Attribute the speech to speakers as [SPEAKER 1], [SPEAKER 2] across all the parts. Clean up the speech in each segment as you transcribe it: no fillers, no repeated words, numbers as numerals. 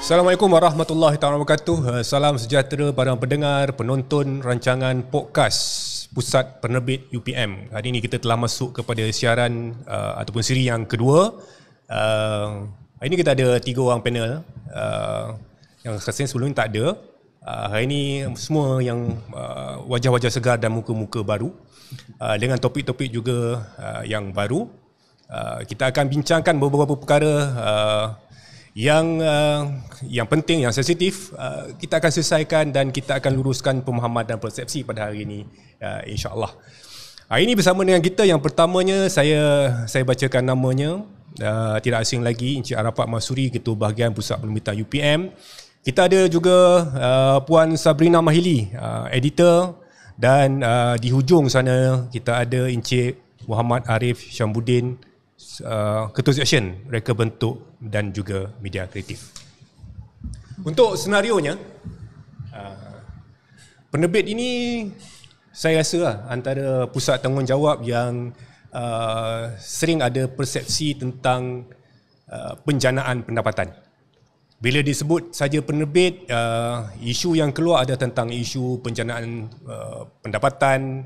[SPEAKER 1] Assalamualaikum warahmatullahi wabarakatuh. Salam sejahtera para pendengar, penonton rancangan podcast Pusat Penerbit UPM. Hari ini kita telah masuk kepada siaran ataupun siri yang kedua. Hari ini kita ada 3 orang panel. Yang rasanya sebelum ni tak ada. Hari ini semua yang wajah-wajah segar dan muka-muka baru. Dengan topik-topik juga yang baru. Kita akan bincangkan beberapa perkara yang penting, yang sensitif, kita akan selesaikan dan kita akan luruskan pemahaman dan persepsi pada hari ini, insya-Allah. Hari ini bersama dengan kita yang pertamanya saya bacakan namanya, tidak asing lagi, Encik Arafat Mansuri, Ketua Bahagian Pusat Penerbitan UPM. Kita ada juga Puan Sabrina Mahili, editor, dan di hujung sana kita ada Encik Muhammad Arif Syambuddin, Ketua Seksyen Reka Bentuk dan juga Media Kreatif. Untuk senarionya, penerbit ini saya rasa antara pusat tanggungjawab yang sering ada persepsi tentang penjanaan pendapatan. Bila disebut saja penerbit, isu yang keluar ada tentang isu penjanaan pendapatan,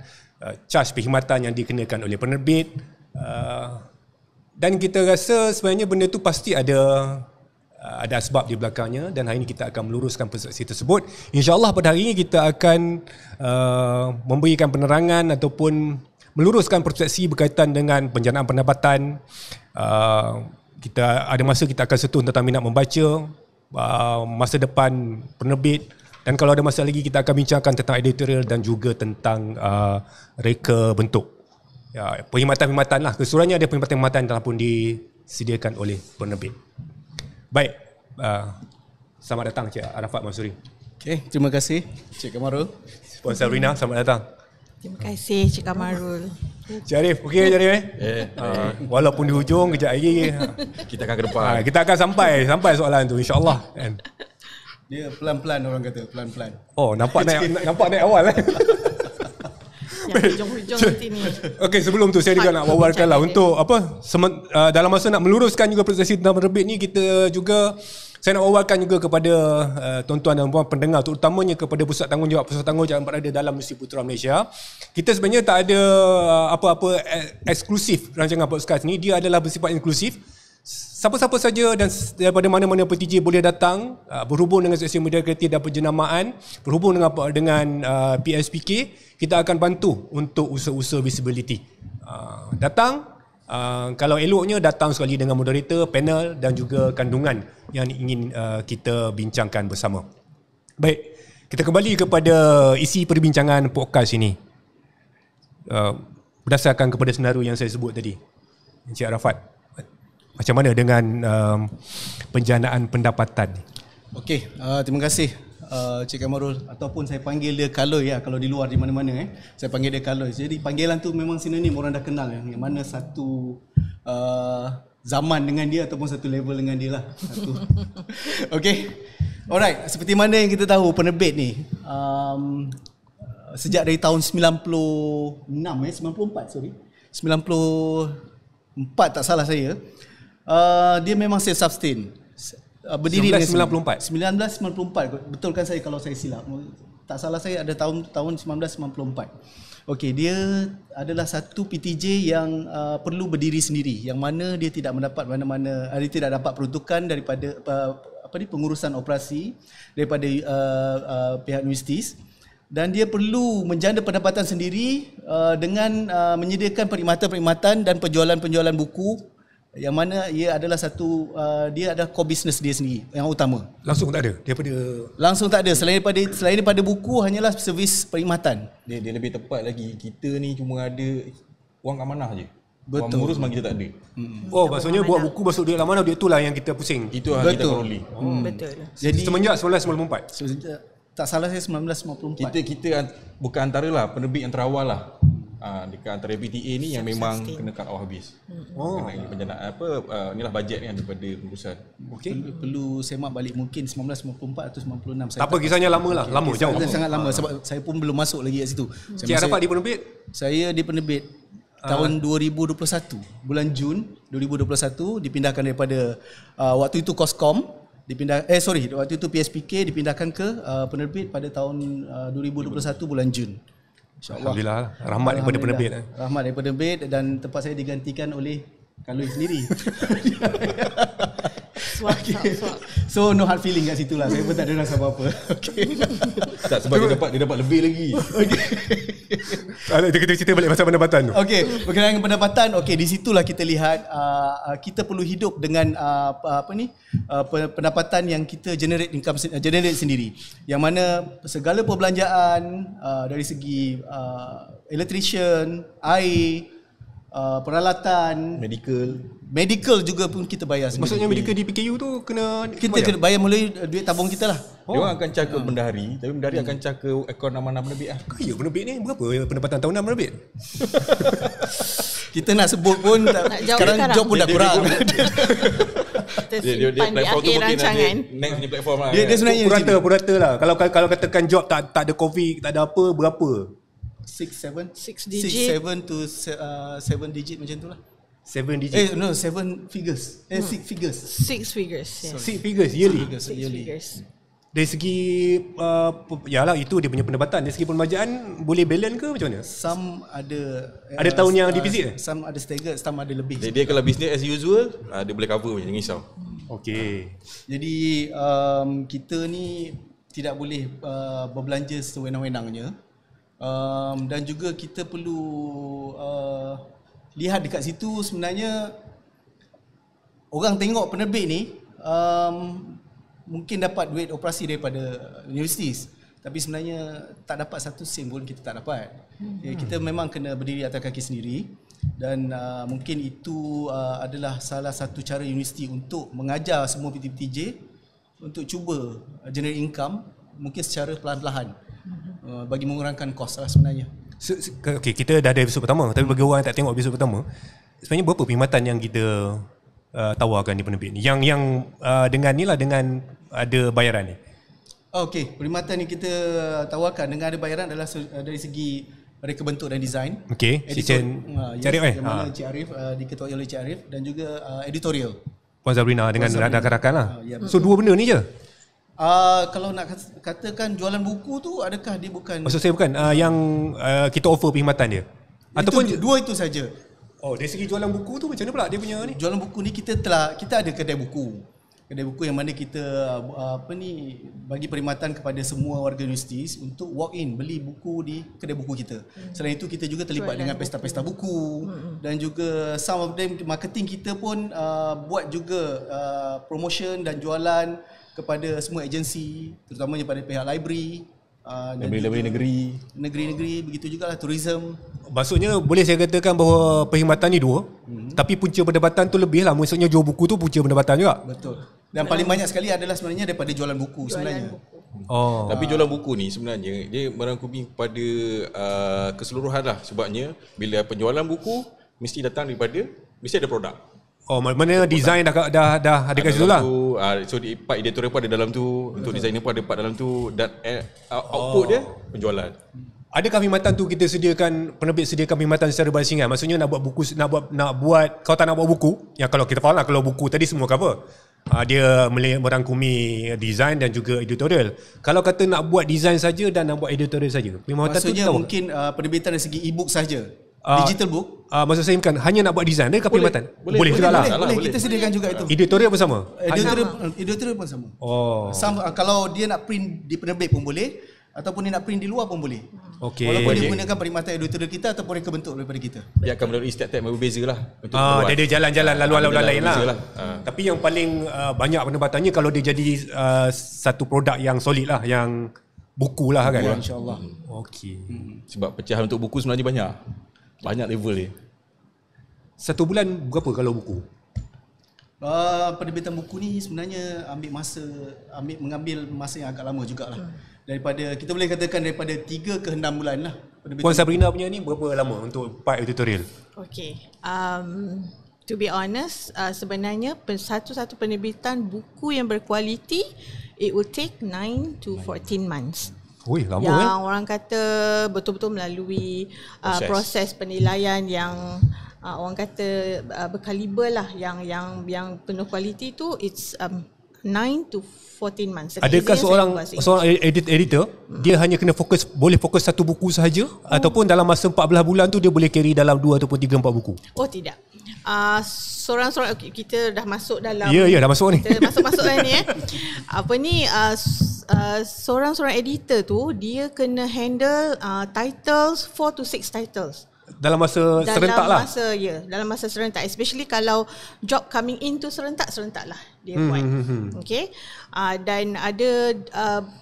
[SPEAKER 1] caj perkhidmatan yang dikenakan oleh penerbit. Dan kita rasa sebenarnya benda itu pasti ada sebab di belakangnya, dan hari ini kita akan meluruskan persepsi tersebut. InsyaAllah pada hari ini kita akan memberikan penerangan ataupun meluruskan persepsi berkaitan dengan penjanaan pendapatan. Kita ada masa kita akan sentuh tentang minat membaca, masa depan penerbit, dan kalau ada masa lagi kita akan bincangkan tentang editorial dan juga tentang reka bentuk. Ya, perkhidmatan-perkhidmatan lah. Keseluruhannya ada perkhidmatan-perkhidmatan telah pun disediakan oleh penerbit. Baik, selamat datang Cik Arafat Mansuri.
[SPEAKER 2] Okay, terima kasih Cik Kamarul.
[SPEAKER 1] Puan Sabrina, selamat datang.
[SPEAKER 3] Terima kasih Cik Kamarul.
[SPEAKER 1] Cik Arif, okey Cik Arif? Walaupun di hujung, kejap lagi
[SPEAKER 4] kita akan ke depan.
[SPEAKER 1] Kita akan sampai soalan tu, insyaAllah.
[SPEAKER 2] Dia pelan-pelan, orang kata pelan-pelan.
[SPEAKER 1] Oh, nampak naik awal
[SPEAKER 3] Hujung-hujung nanti ni.
[SPEAKER 1] Okey, sebelum tu saya juga nak wawarkan lah untuk dalam masa nak meluruskan juga persepsi tentang penerbit ni, saya nak wawarkan juga kepada tuan-tuan dan puan pendengar, terutamanya kepada pusat tanggungjawab yang berada dalam Universiti Putra Malaysia. Kita sebenarnya tak ada apa-apa eksklusif rancangan podcast ni. Dia adalah bersifat inklusif. Siapa-siapa saja dan daripada mana-mana PTJ boleh datang, berhubung dengan Seksyen Media Kreatif dan Penjenamaan, berhubung dengan PSPK, kita akan bantu untuk usaha-usaha visibility. Datang, kalau eloknya datang sekali dengan moderator, panel dan juga kandungan yang ingin kita bincangkan bersama. Baik, kita kembali kepada isi perbincangan podcast ini. Berdasarkan kepada senario yang saya sebut tadi, Encik Arafat, macam mana dengan penjanaan pendapatan? Okey,
[SPEAKER 2] terima kasih Cik Kamarul, ataupun saya panggil dia Kaloy ya, kalau di luar di mana-mana saya panggil dia Kaloy. Jadi panggilan tu memang sinonim, orang dah kenal yang mana satu zaman dengan dia ataupun satu level dengan dia lah. Okey. Alright, seperti mana yang kita tahu penerbit ni sejak dari tahun 94 tak salah saya, dia memang self-sustain. Berdiri 1994. Betulkan saya kalau saya silap. Tak salah saya ada tahun 1994. Okey, dia adalah satu PTJ yang perlu berdiri sendiri, yang mana dia tidak mendapat dia tidak dapat peruntukan daripada pengurusan operasi daripada pihak universiti, dan dia perlu menjana pendapatan sendiri dengan menyediakan perkhidmatan dan penjualan buku, yang mana ia adalah dia adalah core business dia sendiri yang utama.
[SPEAKER 1] Langsung tak ada
[SPEAKER 2] selain daripada buku, hanyalah servis perkhidmatan.
[SPEAKER 4] Dia lebih tepat lagi, kita ni cuma ada wang amanah je.
[SPEAKER 2] Betul.
[SPEAKER 4] Wang mengurus memang kita tak ada.
[SPEAKER 1] Maksudnya buat buku masuk duit amanah, duit itulah yang kita pusing.
[SPEAKER 4] Itu yang kita peroleh.
[SPEAKER 3] Betul.
[SPEAKER 1] Jadi semenjak 1994.
[SPEAKER 2] Tak salah saya 1994.
[SPEAKER 4] Kita bukan antara lah penerbit yang terawal lah. Dekat antara PTA ni yang memang kena cut off habis. Kena penjanaan inilah bajet ni daripada pengurusan.
[SPEAKER 2] Okey. Perlu semak balik mungkin 1994 atau 96.
[SPEAKER 1] Tak apa, kisahnya lama lah. Lama, jauh.
[SPEAKER 2] Sangat lama sebab saya pun belum masuk lagi kat situ.
[SPEAKER 1] Cik Arafat di penerbit?
[SPEAKER 2] Saya di penerbit tahun 2021. Bulan Jun 2021 dipindahkan daripada waktu itu Koskom waktu itu PSPK dipindahkan ke penerbit pada tahun 2021 bulan Jun. InsyaAllah.
[SPEAKER 1] Alhamdulillah, rahmat daripada penerbit.
[SPEAKER 2] Rahmat daripada penerbit, dan tempat saya digantikan oleh Kalui sendiri.
[SPEAKER 3] Swap.
[SPEAKER 2] So no hard feeling kat situ lah. Saya pun tak ada rasa apa-apa. Okay.
[SPEAKER 4] Tak, sebab dia dapat lebih lagi.
[SPEAKER 1] Kita cerita balik pasal pendapatan tu.
[SPEAKER 2] Okey, berkenaan dengan pendapatan, okey, di situlah kita lihat kita perlu hidup dengan pendapatan yang kita generate sendiri. Yang mana segala perbelanjaan dari segi electrician, air, peralatan, medical juga pun kita bayar sendiri.
[SPEAKER 1] Maksudnya medical di PKU tu
[SPEAKER 2] kita kena bayar melalui duit tabung kita lah.
[SPEAKER 4] Dia orang akan cakap bendahari, tapi bendahari akan cakap akaun amanah penerbit lah.
[SPEAKER 1] Kaya penerbit ni berapa pendapatan tahunan penerbit?
[SPEAKER 2] Kita nak sebut pun sekarang job pun dah kurang.
[SPEAKER 3] Dia simpan di akhir rancangan.
[SPEAKER 4] Next ni platform lah.
[SPEAKER 2] Dia sebenarnya
[SPEAKER 1] purata lah. Kalau katakan job tak ada COVID, tak ada apa, berapa?
[SPEAKER 3] 6 digit.
[SPEAKER 2] 6 to 7 digit macam tu lah.
[SPEAKER 1] 7 digit.
[SPEAKER 2] 7 figures. 6 figures.
[SPEAKER 3] 6 figures. Yes.
[SPEAKER 1] 6 figures yearly.
[SPEAKER 3] 6 figures.
[SPEAKER 1] Dari segi yalah itu dia punya pendapatan. Dari segi permajaan boleh balance ke macam mana?
[SPEAKER 2] Some ada
[SPEAKER 1] tahun yang defisit?
[SPEAKER 2] Some ada staggered, some ada lebih.
[SPEAKER 4] Dia kalau business as usual, dia boleh cover, jangan risau.
[SPEAKER 1] Okey.
[SPEAKER 2] Jadi kita ni tidak boleh berbelanja sewenang-wenangnya. Dan juga kita perlu lihat dekat situ sebenarnya orang tengok penerbit ni mungkin dapat duit operasi daripada universitis, tapi sebenarnya tak dapat satu sen pun kita tak dapat. Kita memang kena berdiri atas kaki sendiri, dan mungkin itu adalah salah satu cara universiti untuk mengajar semua PTPTJ untuk cuba generate income mungkin secara perlahan-lahan. Bagi mengurangkan kos lah sebenarnya.
[SPEAKER 1] Okay, kita dah ada episod pertama, tapi bagi orang yang tak tengok episod pertama, sebenarnya berapa perkhidmatan yang kita tawarkan di penerbit ni? Yang dengan ni lah, dengan ada bayaran ni.
[SPEAKER 2] Okey, perkhidmatan yang kita tawarkan dengan ada bayaran adalah dari segi reka bentuk dan design.
[SPEAKER 1] Okey, Cik Arif
[SPEAKER 2] yang mana Cik Arif diketuai oleh Cik Arif, dan juga editorial.
[SPEAKER 1] Puan Sabrina dengan rakan-rakan lah.
[SPEAKER 2] Ya,
[SPEAKER 1] So dua benda ni je?
[SPEAKER 2] Kalau nak katakan jualan buku tu, adakah dia bukan?
[SPEAKER 1] Maksud saya bukan yang kita offer perkhidmatan dia, ataupun
[SPEAKER 2] dua itu saja.
[SPEAKER 1] Oh, dari segi jualan buku tu macam mana pula dia punya ni?
[SPEAKER 2] Jualan buku ni kita ada kedai buku yang mana kita bagi perkhidmatan kepada semua warga universiti untuk walk in beli buku di kedai buku kita. Selain itu kita juga terlibat dengan pesta-pesta buku, dan juga some of them marketing kita pun buat juga promotion dan jualan kepada semua agensi, terutamanya pada pihak library,
[SPEAKER 4] library
[SPEAKER 2] negeri-negeri, begitu jugalah tourism.
[SPEAKER 1] Maksudnya boleh saya katakan bahawa perkhidmatan ni dua, tapi punca pendapatan tu lebih lah. Maksudnya jual buku tu punca pendapatan juga.
[SPEAKER 2] Betul. Dan paling banyak sekali adalah sebenarnya daripada jualan buku sebenarnya.
[SPEAKER 4] Tapi jualan buku ni sebenarnya dia merangkumi pada keseluruhan lah. Sebabnya bila penjualan buku mesti datang daripada, mesti ada produk.
[SPEAKER 1] Oh, mana design dah ada kat situ lah.
[SPEAKER 4] So part editorial pun ada dalam tu, untuk designer pun ada part dalam tu, dan output dia penjualan.
[SPEAKER 1] Adakah perkhidmatan tu kita sediakan, penerbit sediakan perkhidmatan secara basingan? Maksudnya nak buat buku, nak buat kalau tak nak buat buku, yang kalau kita faham lah, kalau buku tadi semua cover. Dia merangkumi design dan juga editorial. Kalau kata nak buat design saja dan nak buat editorial saja,
[SPEAKER 2] maksudnya mungkin penerbitan dari segi e-book saja. Digital book.
[SPEAKER 1] Maksud saya bukan hanya nak buat design, dia ke perkhidmatan? Boleh juga lah.
[SPEAKER 2] Boleh, kita sediakan juga itu.
[SPEAKER 1] Editorial pun sama?
[SPEAKER 2] Editorial pun sama.
[SPEAKER 1] Kalau
[SPEAKER 2] dia nak print di penerbit pun boleh, ataupun dia nak print di luar pun boleh.
[SPEAKER 1] Okay.
[SPEAKER 2] Walaupun dia gunakan perkhidmatan editorial kita ataupun reka bentuk daripada kita.
[SPEAKER 4] Dia akan melalui step-step yang berbeza lah.
[SPEAKER 1] Dia ada jalan-jalan laluan-laluan lain lah. Tapi yang paling banyak pendapatannya kalau dia jadi satu produk yang solid lah, yang buku lah kan.
[SPEAKER 2] InsyaAllah.
[SPEAKER 1] Okay.
[SPEAKER 4] Sebab pecahan untuk buku sebenarnya banyak level dia.
[SPEAKER 2] Satu bulan berapa kalau buku? Penerbitan buku ni sebenarnya mengambil masa yang agak lama jugalah. Daripada, kita boleh katakan daripada 3 ke 6 bulan lah.
[SPEAKER 1] Puan Sabrina punya ni berapa lama untuk part editorial?
[SPEAKER 3] Okay. To be honest, sebenarnya satu penerbitan buku yang berkualiti, it will take 9 to 14 months.
[SPEAKER 1] Oi, lama
[SPEAKER 3] yang orang kata betul-betul melalui proses penilaian yang orang kata berkaliber lah, yang penuh kualiti tu, it's 9 to 14 months.
[SPEAKER 1] Adakah seorang editor dia hanya kena boleh fokus satu buku sahaja ataupun dalam masa 14 bulan tu dia boleh carry dalam 2 ataupun 3 4 buku?
[SPEAKER 3] Oh tidak. Seorang-seorang kita dah masuk dalam
[SPEAKER 1] dah masuk ni.
[SPEAKER 3] Kita masuk ni seorang-seorang editor tu dia kena handle titles 4 to 6 titles.
[SPEAKER 1] Dalam masa serentak lah.
[SPEAKER 3] Dalam masa serentak, especially kalau job coming in tu serentak lah dia buat. Okay. Dan ada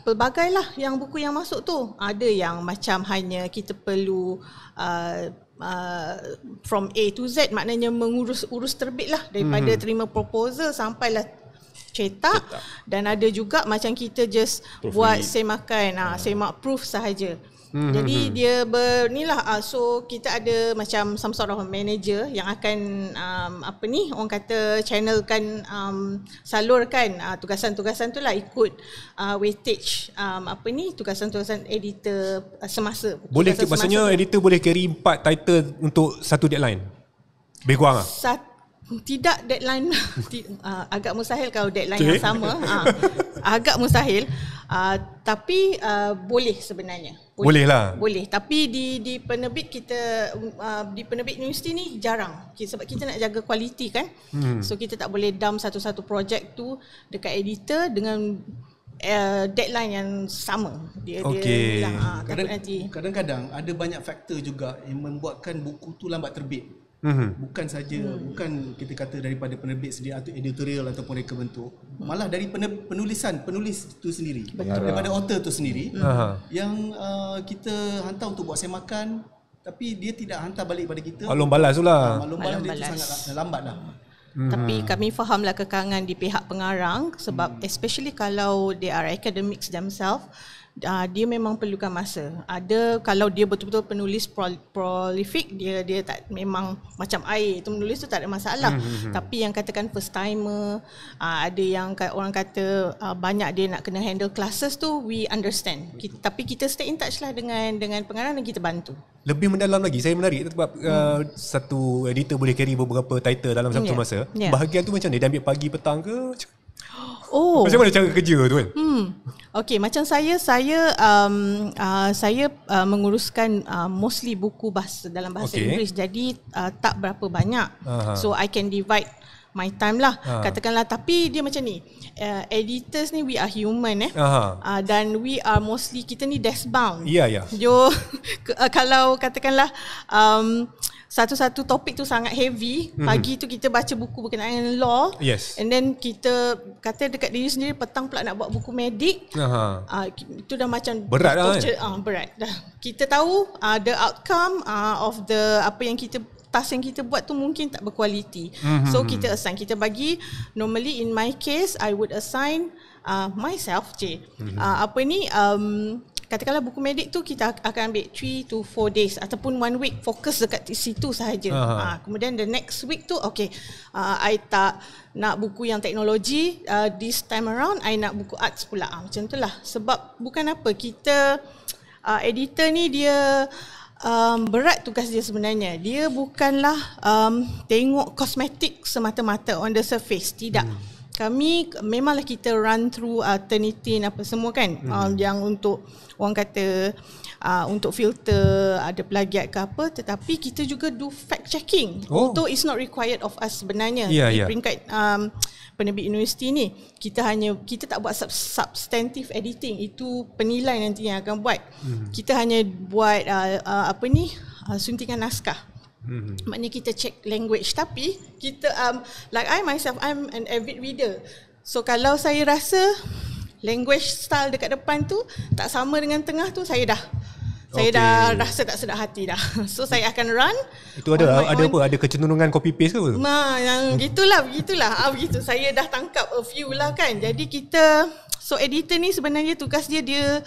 [SPEAKER 3] pelbagai lah yang buku yang masuk tu. Ada yang macam hanya kita perlu from A to Z, maknanya urus terbit lah, daripada terima proposal sampailah cetak. Dan ada juga macam kita just buat semakan, semak proof sahaja. Jadi dia so kita ada macam some sort of manager yang akan orang kata channelkan, salurkan tugasan-tugasan tu lah ikut weightage tugasan-tugasan editor semasa.
[SPEAKER 1] Maksudnya editor boleh carry 4 title untuk satu deadline? Lebih kurang lah?
[SPEAKER 3] Tidak deadline agak mustahil kalau deadline yang sama. Agak mustahil. Tapi boleh sebenarnya. Boleh. Tapi di penerbit kita, di penerbit universiti ni jarang. Sebab kita nak jaga kualiti kan. So kita tak boleh dump satu-satu projek tu dekat editor dengan deadline yang sama.
[SPEAKER 2] Kadang-kadang ada banyak faktor juga yang membuatkan buku tu lambat terbit. Bukan bukan kita kata daripada penerbit sendiri atau editorial ataupun reka bentuk, malah dari penulis tu sendiri. Daripada author tu sendiri yang kita hantar untuk buat semakan, tapi dia tidak hantar balik pada kita.
[SPEAKER 1] Maklum balas tu lah.
[SPEAKER 2] Maklum balas dia tu sangat lambat lah.
[SPEAKER 3] Tapi kami fahamlah kekangan di pihak pengarang, sebab especially kalau they are academics themselves, dia memang perlukan masa. Ada kalau dia betul-betul penulis prolific, dia tak, memang macam air tu menulis tu tak ada masalah. Tapi yang katakan first timer, ada yang orang kata banyak dia nak kena handle classes tu, we understand. Tapi kita stay in touch lah dengan pengarang dan kita bantu. Lebih
[SPEAKER 1] mendalam lagi, saya menarik sebab satu editor boleh carry beberapa title dalam satu masa. Bahagian tu macam ni, dia ambil pagi petang ke? Macam mana cara kerja tu kan?
[SPEAKER 3] Okay, macam saya menguruskan mostly buku dalam bahasa Inggeris, jadi tak berapa banyak. So I can divide my time lah, katakanlah. Tapi dia macam ni, editors ni we are human dan we are mostly, kita ni desk bound. Kalau katakanlah satu-satu topik tu sangat heavy, pagi tu kita baca buku berkenaan dengan law, and then kita kata dekat diri sendiri petang pula nak buat buku medik, itu dah macam
[SPEAKER 1] berat lah
[SPEAKER 3] berat dah. Kita tahu the outcome of the task yang kita buat tu mungkin tak berkualiti. So kita assign, kita bagi, normally in my case I would assign myself katakanlah buku medik tu kita akan ambil 3 to 4 days ataupun 1 week, fokus dekat situ sahaja. Kemudian the next week tu I tak nak buku yang teknologi, this time around I nak buku arts pula. Macam tu lah. Sebab bukan apa, kita editor ni dia berat tugas dia sebenarnya. Dia bukanlah tengok kosmetik semata-mata on the surface, tidak. Kami memanglah kita run through Turnitin apa semua kan, yang untuk orang kata untuk filter ada plagiat ke apa, tetapi kita juga do fact checking. Although it's not required of us sebenarnya di peringkat penerbit universiti ni. Kita tak buat substantive editing, itu penilai nanti yang akan buat. Kita hanya buat suntingan naskah. Maknanya kita check language, tapi kita like I myself, I'm an avid reader. So kalau saya rasa language style dekat depan tu tak sama dengan tengah tu, saya dah rasa tak sedap hati dah. So saya akan run.
[SPEAKER 1] Itu ada kecenderungan copy paste ke apa?
[SPEAKER 3] Yang begitulah. Begitu. Saya dah tangkap a few lah kan. Jadi editor ni sebenarnya tugas dia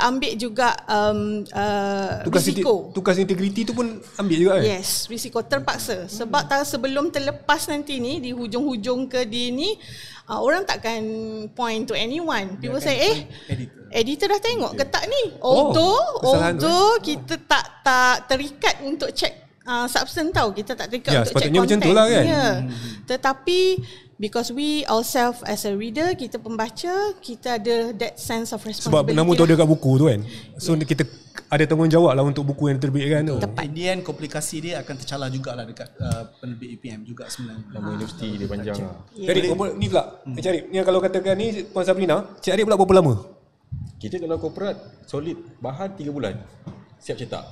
[SPEAKER 3] ambil juga risiko.
[SPEAKER 1] Tugas integriti tu pun ambil juga kan?
[SPEAKER 3] Yes, risiko terpaksa. Sebab sebelum terlepas nanti ni, di hujung-hujung ke di ni, orang takkan point to anyone. People say, editor dah tengok ke tak ni? Although kita tak terikat untuk check substance tau. Kita tak terikat untuk check content.
[SPEAKER 1] Sepatutnya macam tu lah kan?
[SPEAKER 3] Tetapi Because we ourselves as a reader, kita pembaca, kita ada that sense of responsibility.
[SPEAKER 1] Sebab nama tu ada kat buku tu kan. So kita ada tanggungjawab lah untuk buku yang diterbitkan tu.
[SPEAKER 2] In the end, komplikasi dia akan tercalar jugalah dekat penerbit APM juga sebenarnya.
[SPEAKER 4] Nama universiti dia panjang lah.
[SPEAKER 1] Jadi ni pula Cik Arif, ni kalau katakan ni Puan Sabrina, Cik Arif pula berapa lama?
[SPEAKER 4] Kita kalau corporate solid bahan 3 bulan siap cetak.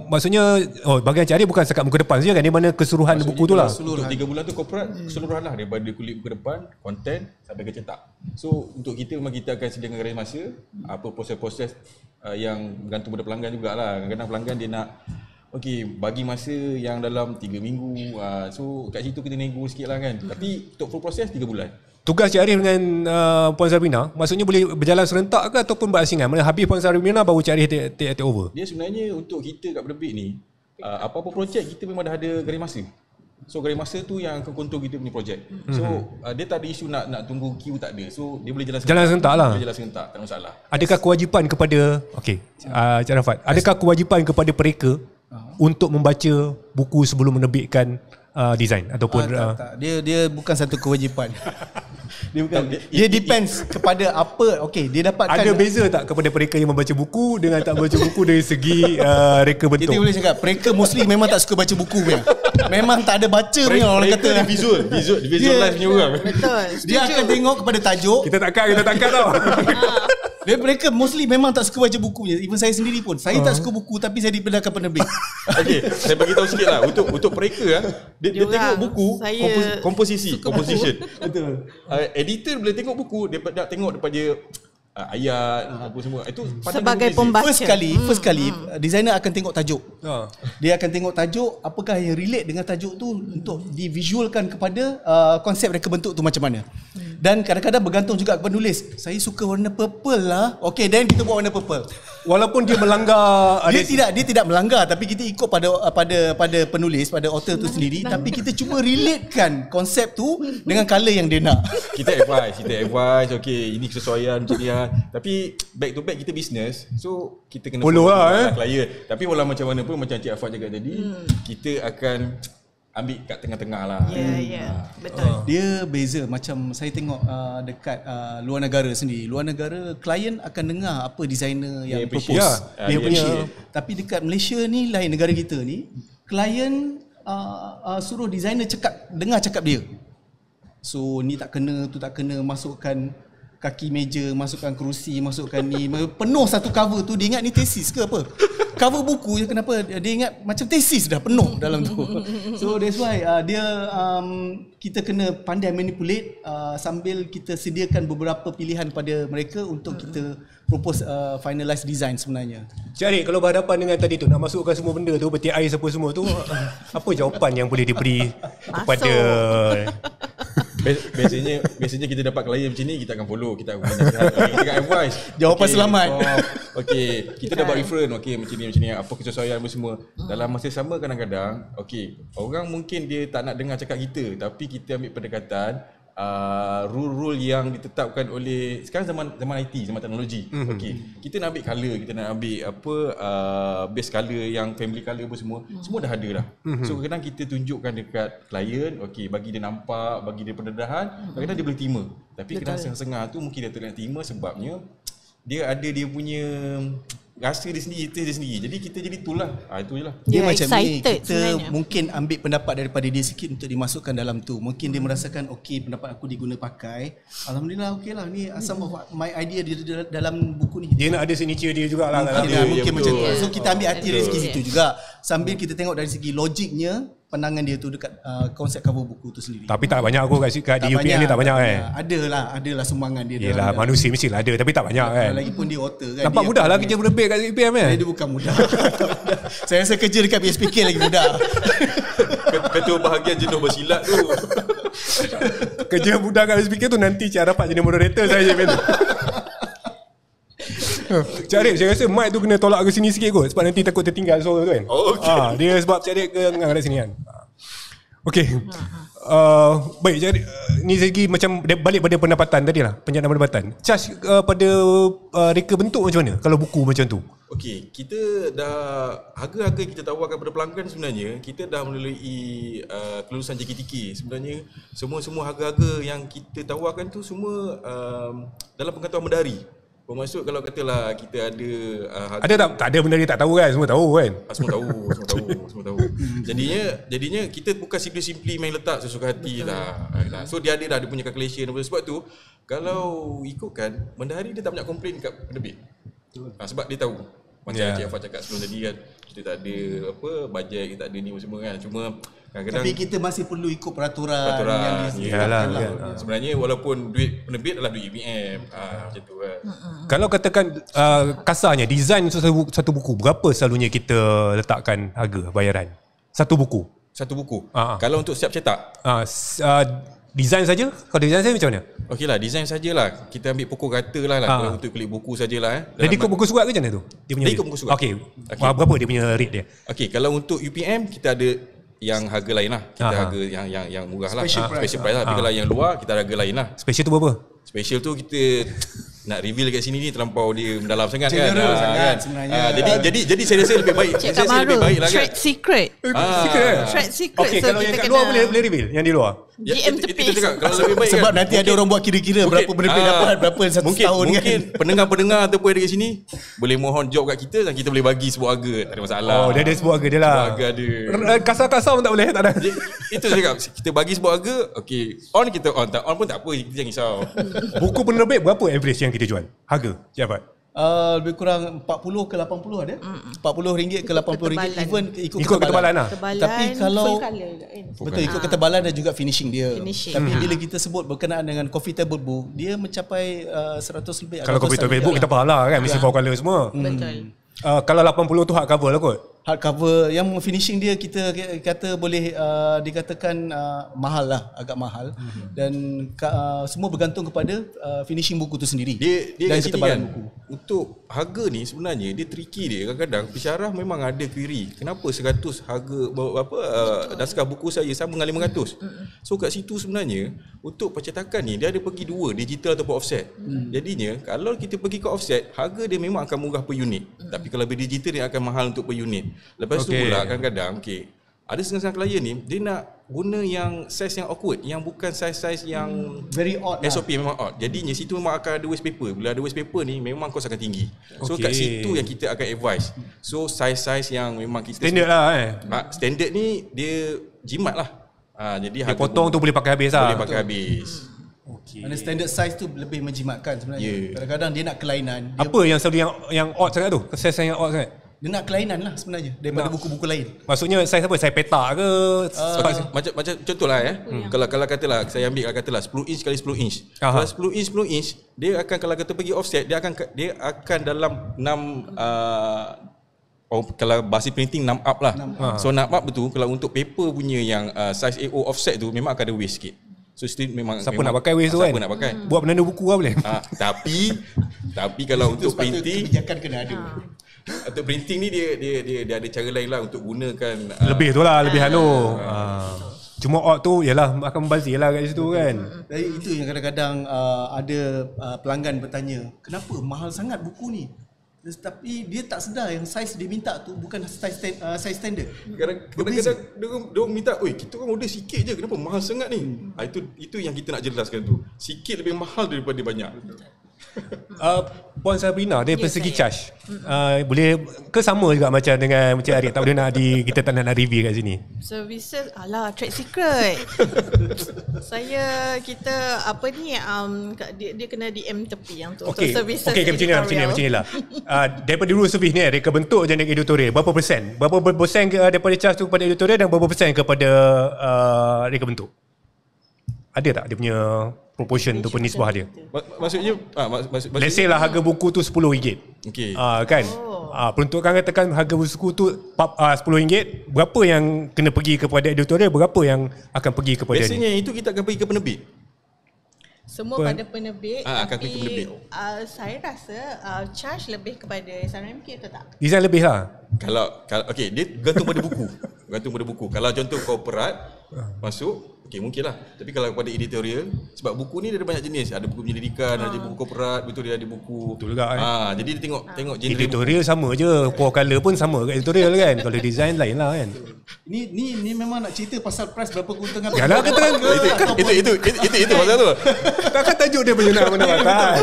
[SPEAKER 1] Maksudnya bahagian Cik Arif bukan sekat muka depan saja kan, di mana keseluruhan buku tu lah.
[SPEAKER 4] Untuk 3 bulan tu corporate keseluruhan lah, daripada kulit muka depan, konten sampai ke cetak. So untuk kita memang kita akan sediakan garis masa, apa proses-proses yang bergantung pada pelanggan jugalah. Kadang-kadang pelanggan dia nak bagi masa yang dalam 3 minggu. So kat situ kita nego sikit lah kan. Tapi untuk full proses 3 bulan.
[SPEAKER 1] Tugas Cik Arif dengan Puan Sabrina maksudnya boleh berjalan serentak ke ataupun berasingan? Mana habis Puan Sabrina baru Cik Arif take over?
[SPEAKER 4] Dia sebenarnya untuk kita kat penerbit ni, apa-apa projek kita memang dah ada garis masa. So garis masa tu yang akan contoh kita punya projek. So dia tak ada isu nak tunggu queue, tak ada. So dia boleh jalan
[SPEAKER 1] serentak lah.
[SPEAKER 4] Boleh jalan serentak, tak ada masalah.
[SPEAKER 1] Adakah kewajipan kepada Cik Rafat, adakah kewajipan kepada mereka untuk membaca buku sebelum menerbitkan design ataupun
[SPEAKER 2] tak. Dia bukan satu kewajipan. Dia depends kepada apa. Dia dapatkan.
[SPEAKER 1] Ada beza tak kepada mereka yang membaca buku dengan tak baca buku dari segi reka bentuk?
[SPEAKER 2] Kita boleh cakap mereka mostly memang tak suka baca buku punya. Memang tak ada baca punya orang kata.
[SPEAKER 4] Mereka visualize punya orang.
[SPEAKER 3] Betul.
[SPEAKER 2] Dia akan tengok kepada tajuk.
[SPEAKER 1] Kita takkan tau.
[SPEAKER 2] Mereka mostly memang tak suka baca bukunya. Even saya sendiri pun. Saya tak suka buku tapi saya dipindahkan penerbit.
[SPEAKER 4] Saya bagi tahu sikit lah. Untuk mereka dia tengok buku, composition.
[SPEAKER 2] Betul.
[SPEAKER 4] Editor boleh tengok buku, dia nak tengok daripada ayat apa semua. Itu
[SPEAKER 3] sebagai pembaca.
[SPEAKER 2] First kali designer akan tengok tajuk. Dia akan tengok tajuk, apakah yang relate dengan tajuk tu untuk divisualkan kepada konsep reka bentuk tu macam mana. Dan kadang-kadang bergantung juga kepada penulis. Saya suka warna purple lah. Then kita buat warna purple.
[SPEAKER 1] Walaupun dia melanggar,
[SPEAKER 2] dia tidak melanggar, tapi kita ikut pada penulis, pada author tu sendiri, tapi kita cuba relatekan konsep tu dengan colour yang dia nak.
[SPEAKER 4] Kita advise, ini kesesuaian macam ni. Tapi back to back kita business, so kita kena
[SPEAKER 1] follow lah
[SPEAKER 4] client. Tapi walau macam mana pun, macam Cik Afat cakap tadi, kita akan ambil kat tengah-tengah lah.
[SPEAKER 3] Betul.
[SPEAKER 2] Dia beza macam saya tengok dekat luar negara sendiri. Luar negara klien akan dengar apa designer yang propose. Dia appreciate. Tapi dekat Malaysia ni lain, negara kita ni klien suruh designer dengar cakap dia. So ni tak kena, tu tak kena, masukkan kaki meja, masukkan kerusi, masukkan ni, penuh satu cover tu. Dia ingat ni tesis ke apa? Cover buku je, kenapa dia ingat macam tesis dah penuh dalam tu. So that's why kita kena pandai manipulate sambil kita sediakan beberapa pilihan pada mereka untuk kita propose finalize design sebenarnya.
[SPEAKER 1] Cik Arif, kalau berhadapan dengan tadi tu, nak masukkan semua benda tu, peti air apa semua tu, apa jawapan yang boleh diberi kepada
[SPEAKER 4] Biasanya kita dapat klien macam ni, kita akan follow, kita akan advise.
[SPEAKER 2] Jawapan selamat.
[SPEAKER 4] Kita dapat reference, macam ni, apa kesesuaian apa semua. Dalam masa sama kadang-kadang, orang mungkin dia tak nak dengar cakap kita, tapi kita ambil pendekatan rule-rule yang ditetapkan oleh sekarang zaman IT, zaman teknologi. Kita nak ambil color, kita nak ambil base color yang family color apa semua dah ada dah. So kadang-kadang kita tunjukkan dekat klien, bagi dia nampak, bagi dia pendedahan, kadang-kadang dia boleh terima. Tapi kadang setengah-setengah tu mungkin dia tak nak terima sebabnya dia ada dia punya rasa dia sendiri, cerita dia sendiri. Jadi kita jadi itulah. Itu je lah.
[SPEAKER 2] Dia macam ni, kita sebenarnya mungkin ambil pendapat daripada dia sikit untuk dimasukkan dalam tu. Mungkin dia merasakan pendapat aku diguna pakai. Alhamdulillah lah, ni some of my idea di dalam buku ni.
[SPEAKER 1] Dia nak ada signature dia jugalah.
[SPEAKER 2] Mungkin macam tu. So kita ambil hati dari segi situ juga. Sambil kita tengok dari segi logiknya pandangan dia tu dekat konsep cover buku tu sendiri.
[SPEAKER 1] Tapi tak banyak aku kat di UPM ni tak banyak kan.
[SPEAKER 2] Adalah sumbangan dia.
[SPEAKER 1] Yelah, manusia mesti ada tapi tak banyak kan.
[SPEAKER 2] Lagipun dia author kan.
[SPEAKER 1] Nampak mudah lah kerja penerbit kat UPM kan.
[SPEAKER 2] Dia bukan mudah. Saya rasa kerja dekat PSPK lagi mudah.
[SPEAKER 4] Ketua bahagian jenuh bersilat tu.
[SPEAKER 1] Kerja mudah kat PSPK tu nanti Cik Arafat jadi moderator saja macam tu. Cik Arif, saya rasa mic tu kena tolak ke sini sikit kot sebab nanti takut tertinggal suara tu kan. Dia sebab Cik Arif ke kat sini kan. Okey. Baik Cik Arif, ni segi macam balik pada pendapatan tadi lah, penjanaan pendapatan. Charge pada reka bentuk macam mana kalau buku macam tu?
[SPEAKER 4] Okey, kita dah harga-harga kita tawarkan pada pelanggan sebenarnya kita dah melalui kelulusan JKTK. Sebenarnya semua harga-harga yang kita tawarkan tu semua dalam pengetahuan Mendari. Bermaksud kalau katalah kita ada harga,
[SPEAKER 1] Ada tak ada benda dia tak tahu kan? Semua tahu kan?
[SPEAKER 4] semua tahu. Jadinya kita bukan simply main letak sesuka hati lah. So dia ada punya calculation. Sebab tu kalau ikutkan Mendari dia tak banyak komplain kat penerbit. Sebab dia tahu. Macam Cik Afah cakap sebelum tadi kan, kita tak ada bajet, kita tak ada ni semua kan. Cuma kadang-kadang
[SPEAKER 2] Tapi kita masih perlu ikut peraturan yang
[SPEAKER 1] Yalah, kan.
[SPEAKER 4] sebenarnya walaupun duit penerbit adalah duit UPM. Macam tu kan.
[SPEAKER 1] Kalau katakan kasarnya design satu buku, berapa selalunya kita letakkan harga bayaran? Satu buku.
[SPEAKER 4] Kalau untuk siap cetak,
[SPEAKER 1] Design saja? Kalau design saja macam mana?
[SPEAKER 4] okeylah design sajalah. Kita ambil pokok kata lah kalau untuk klik buku sajalah.
[SPEAKER 1] Dia ikut buku surat ke macam mana tu? Dia
[SPEAKER 4] ikut buku surat.
[SPEAKER 1] Okey. Berapa dia punya rate dia?
[SPEAKER 4] Okey, kalau untuk UPM kita ada yang harga lain lah. Kita harga yang murah lah. Special price lah. Tapi kalau yang luar kita ada harga lain lah.
[SPEAKER 1] Special tu berapa?
[SPEAKER 4] Special tu kita nak reveal kat sini ni terlampau dia mendalam sangat kan.
[SPEAKER 2] General sangat sebenarnya.
[SPEAKER 4] Jadi saya rasa lebih baik.
[SPEAKER 3] Cik
[SPEAKER 4] Saya rasa lebih baik lah kan.
[SPEAKER 3] Trade secret.
[SPEAKER 1] Secret.
[SPEAKER 3] Trade secret.
[SPEAKER 1] Okey,
[SPEAKER 3] So
[SPEAKER 1] kalau yang
[SPEAKER 3] kita
[SPEAKER 1] kat luar
[SPEAKER 3] kena
[SPEAKER 1] boleh reveal yang di luar.
[SPEAKER 3] GM
[SPEAKER 4] itu
[SPEAKER 3] tepis.
[SPEAKER 4] cakap, kalau lebih baik
[SPEAKER 2] Sebab
[SPEAKER 4] kan,
[SPEAKER 2] nanti ada orang buat kira-kira berapa penerbit dapat, berapa satu tahun kan.
[SPEAKER 4] Mungkin pendengar-pendengar ataupun ada kat sini boleh mohon job kat kita dan kita boleh bagi sebuah harga. Tak ada masalah.
[SPEAKER 1] Oh, dia ada sebuah harga dia lah.
[SPEAKER 4] Sebuah harga ada.
[SPEAKER 1] Kasar-kasar pun tak boleh, tak ada.
[SPEAKER 4] Itu saya cakap, kita bagi sebuah harga, okey, on kita on, tak on pun tak apa, kita jangan risau.
[SPEAKER 1] Buku penerbit berapa average yang kita jual? Harga, Jabat?
[SPEAKER 2] Lebih kurang 40 ke 80 ada. RM40 ke RM80. Even ikut
[SPEAKER 1] ketebalan lah.
[SPEAKER 3] Ketebalan,
[SPEAKER 2] Tapi kalau
[SPEAKER 3] full colour juga kan.
[SPEAKER 2] betul ikut ketebalan dan juga finishing dia.
[SPEAKER 3] Finishing.
[SPEAKER 2] Tapi bila kita sebut berkenaan dengan coffee table book, dia mencapai 100 lebih.
[SPEAKER 1] Kalau kopi book kita faham lah kan, mesti 4 color semua.
[SPEAKER 3] Betul.
[SPEAKER 1] Kalau 80 tu hard cover lah kot.
[SPEAKER 2] Hardcover yang finishing dia kita kata boleh dikatakan mahal lah, agak mahal. Dan semua bergantung kepada finishing buku tu sendiri.
[SPEAKER 4] Dia
[SPEAKER 2] dan
[SPEAKER 4] kat sini
[SPEAKER 2] ketebalan
[SPEAKER 4] kan,
[SPEAKER 2] buku.
[SPEAKER 4] untuk harga ni sebenarnya dia tricky dia. Kadang-kadang pensyarah memang ada query. Kenapa 100 harga naskah buku saya sama dengan 500? So kat situ sebenarnya untuk percetakan ni dia ada pergi dua, digital ataupun offset. Jadinya kalau kita pergi ke offset, harga dia memang akan murah per unit. Tapi kalau digital dia akan mahal untuk per unit. Lepas tu pula kadang-kadang ada setengah-setengah klien ni dia nak guna yang size yang awkward, yang bukan size-size yang
[SPEAKER 2] very odd lah.
[SPEAKER 4] SOP memang odd. Jadinya situ memang akan ada waste paper. Bila ada waste paper ni memang kos akan tinggi. So kat situ yang kita akan advise. So size-size yang memang kita
[SPEAKER 1] Standard lah
[SPEAKER 4] standard ni dia jimat lah. Jadi
[SPEAKER 1] dia potong tu boleh pakai habis lah.
[SPEAKER 4] Boleh pakai habis.
[SPEAKER 2] Kerana standard size tu lebih menjimatkan sebenarnya. Kadang-kadang dia nak kelainan.
[SPEAKER 1] Apa yang selalu yang odd sangat tu? Size yang odd sangat?
[SPEAKER 2] Dia nak kelainan lah sebenarnya daripada buku-buku lain.
[SPEAKER 1] Maksudnya size apa? Size petak ke?
[SPEAKER 4] Macam contohlah Kalau katalah saya ambil katalah 10 inch kali 10 inch. Kalau 10 inch dia akan, kalau kata pergi offset dia akan dalam 6 kalau bahasa printing 6 up lah. So 6 up betul. Kalau untuk paper punya yang size AO offset tu memang akan ada waste sikit. So still memang
[SPEAKER 1] siapa nak pakai waste tu kan?
[SPEAKER 4] Siapa nak pakai?
[SPEAKER 1] Buat penanda buku lah boleh.
[SPEAKER 4] Tapi kalau untuk printing
[SPEAKER 2] kebijakan kena ada.
[SPEAKER 4] Untuk printing ni dia ada cara lain lah untuk gunakan
[SPEAKER 1] lebih tu lah, lebih tu. Cuma odd tu ialah akan membazir lah kat situ kan.
[SPEAKER 2] Jadi itu yang kadang-kadang ada pelanggan bertanya, kenapa mahal sangat buku ni? Tapi dia tak sedar yang saiz dia minta tu bukan saiz standard.
[SPEAKER 4] Kadang-kadang dia minta, "Oi, kita orang order sikit je, kenapa mahal sangat ni?" Itu yang kita nak jelaskan tu. Sikit lebih mahal daripada banyak.
[SPEAKER 1] Puan Sabrina, dari segi charge boleh ke sama juga macam dengan Encik Arif? Tak boleh nak kita tak nak review kat sini.
[SPEAKER 3] Services trade secret. Kita apa ni dia kena DM tepi yang tu.
[SPEAKER 1] Okey,
[SPEAKER 3] services.
[SPEAKER 1] okey macam ni lah. Daripada dulu servis ni reka bentuk je naik editorial. Berapa persen? Berapa persen daripada charge tu kepada editorial dan berapa persen kepada reka bentuk? Ada tak dia punya proportion tu, penisbah dia?
[SPEAKER 4] Maksudnya
[SPEAKER 1] let's say lah harga buku tu RM10.
[SPEAKER 4] Okey.
[SPEAKER 1] Kan? Peruntukan katakan harga buku tu RM10. Berapa yang kena pergi kepada editorial, berapa yang akan pergi kepada
[SPEAKER 4] biasanya ni? Itu kita akan pergi ke penerbit.
[SPEAKER 3] Semua pada penerbit.
[SPEAKER 4] Akan pergi ke penerbit.
[SPEAKER 3] Saya rasa charge lebih kepada SRMK atau tak?
[SPEAKER 1] Design lebih lah.
[SPEAKER 4] Kalau okey, dia gantung pada buku. Gantung pada buku. Kalau contoh korporat masuk, okey mungkin lah. Tapi kalau kepada editorial, sebab buku ni dia ada banyak jenis. Ada buku penyelidikan, ada buku korporat, betul dia ada buku.
[SPEAKER 1] Betul juga
[SPEAKER 4] Jadi dia tengok genre
[SPEAKER 1] editorial sama je, pour color pun sama kat editorial kan. Kalau design lain lah kan.
[SPEAKER 2] Ni memang nak cerita pasal price berapa keuntungan.
[SPEAKER 1] Yalah kata kan
[SPEAKER 4] itu pasal tu.
[SPEAKER 1] takkan tajuk dia penyenang pendapatan.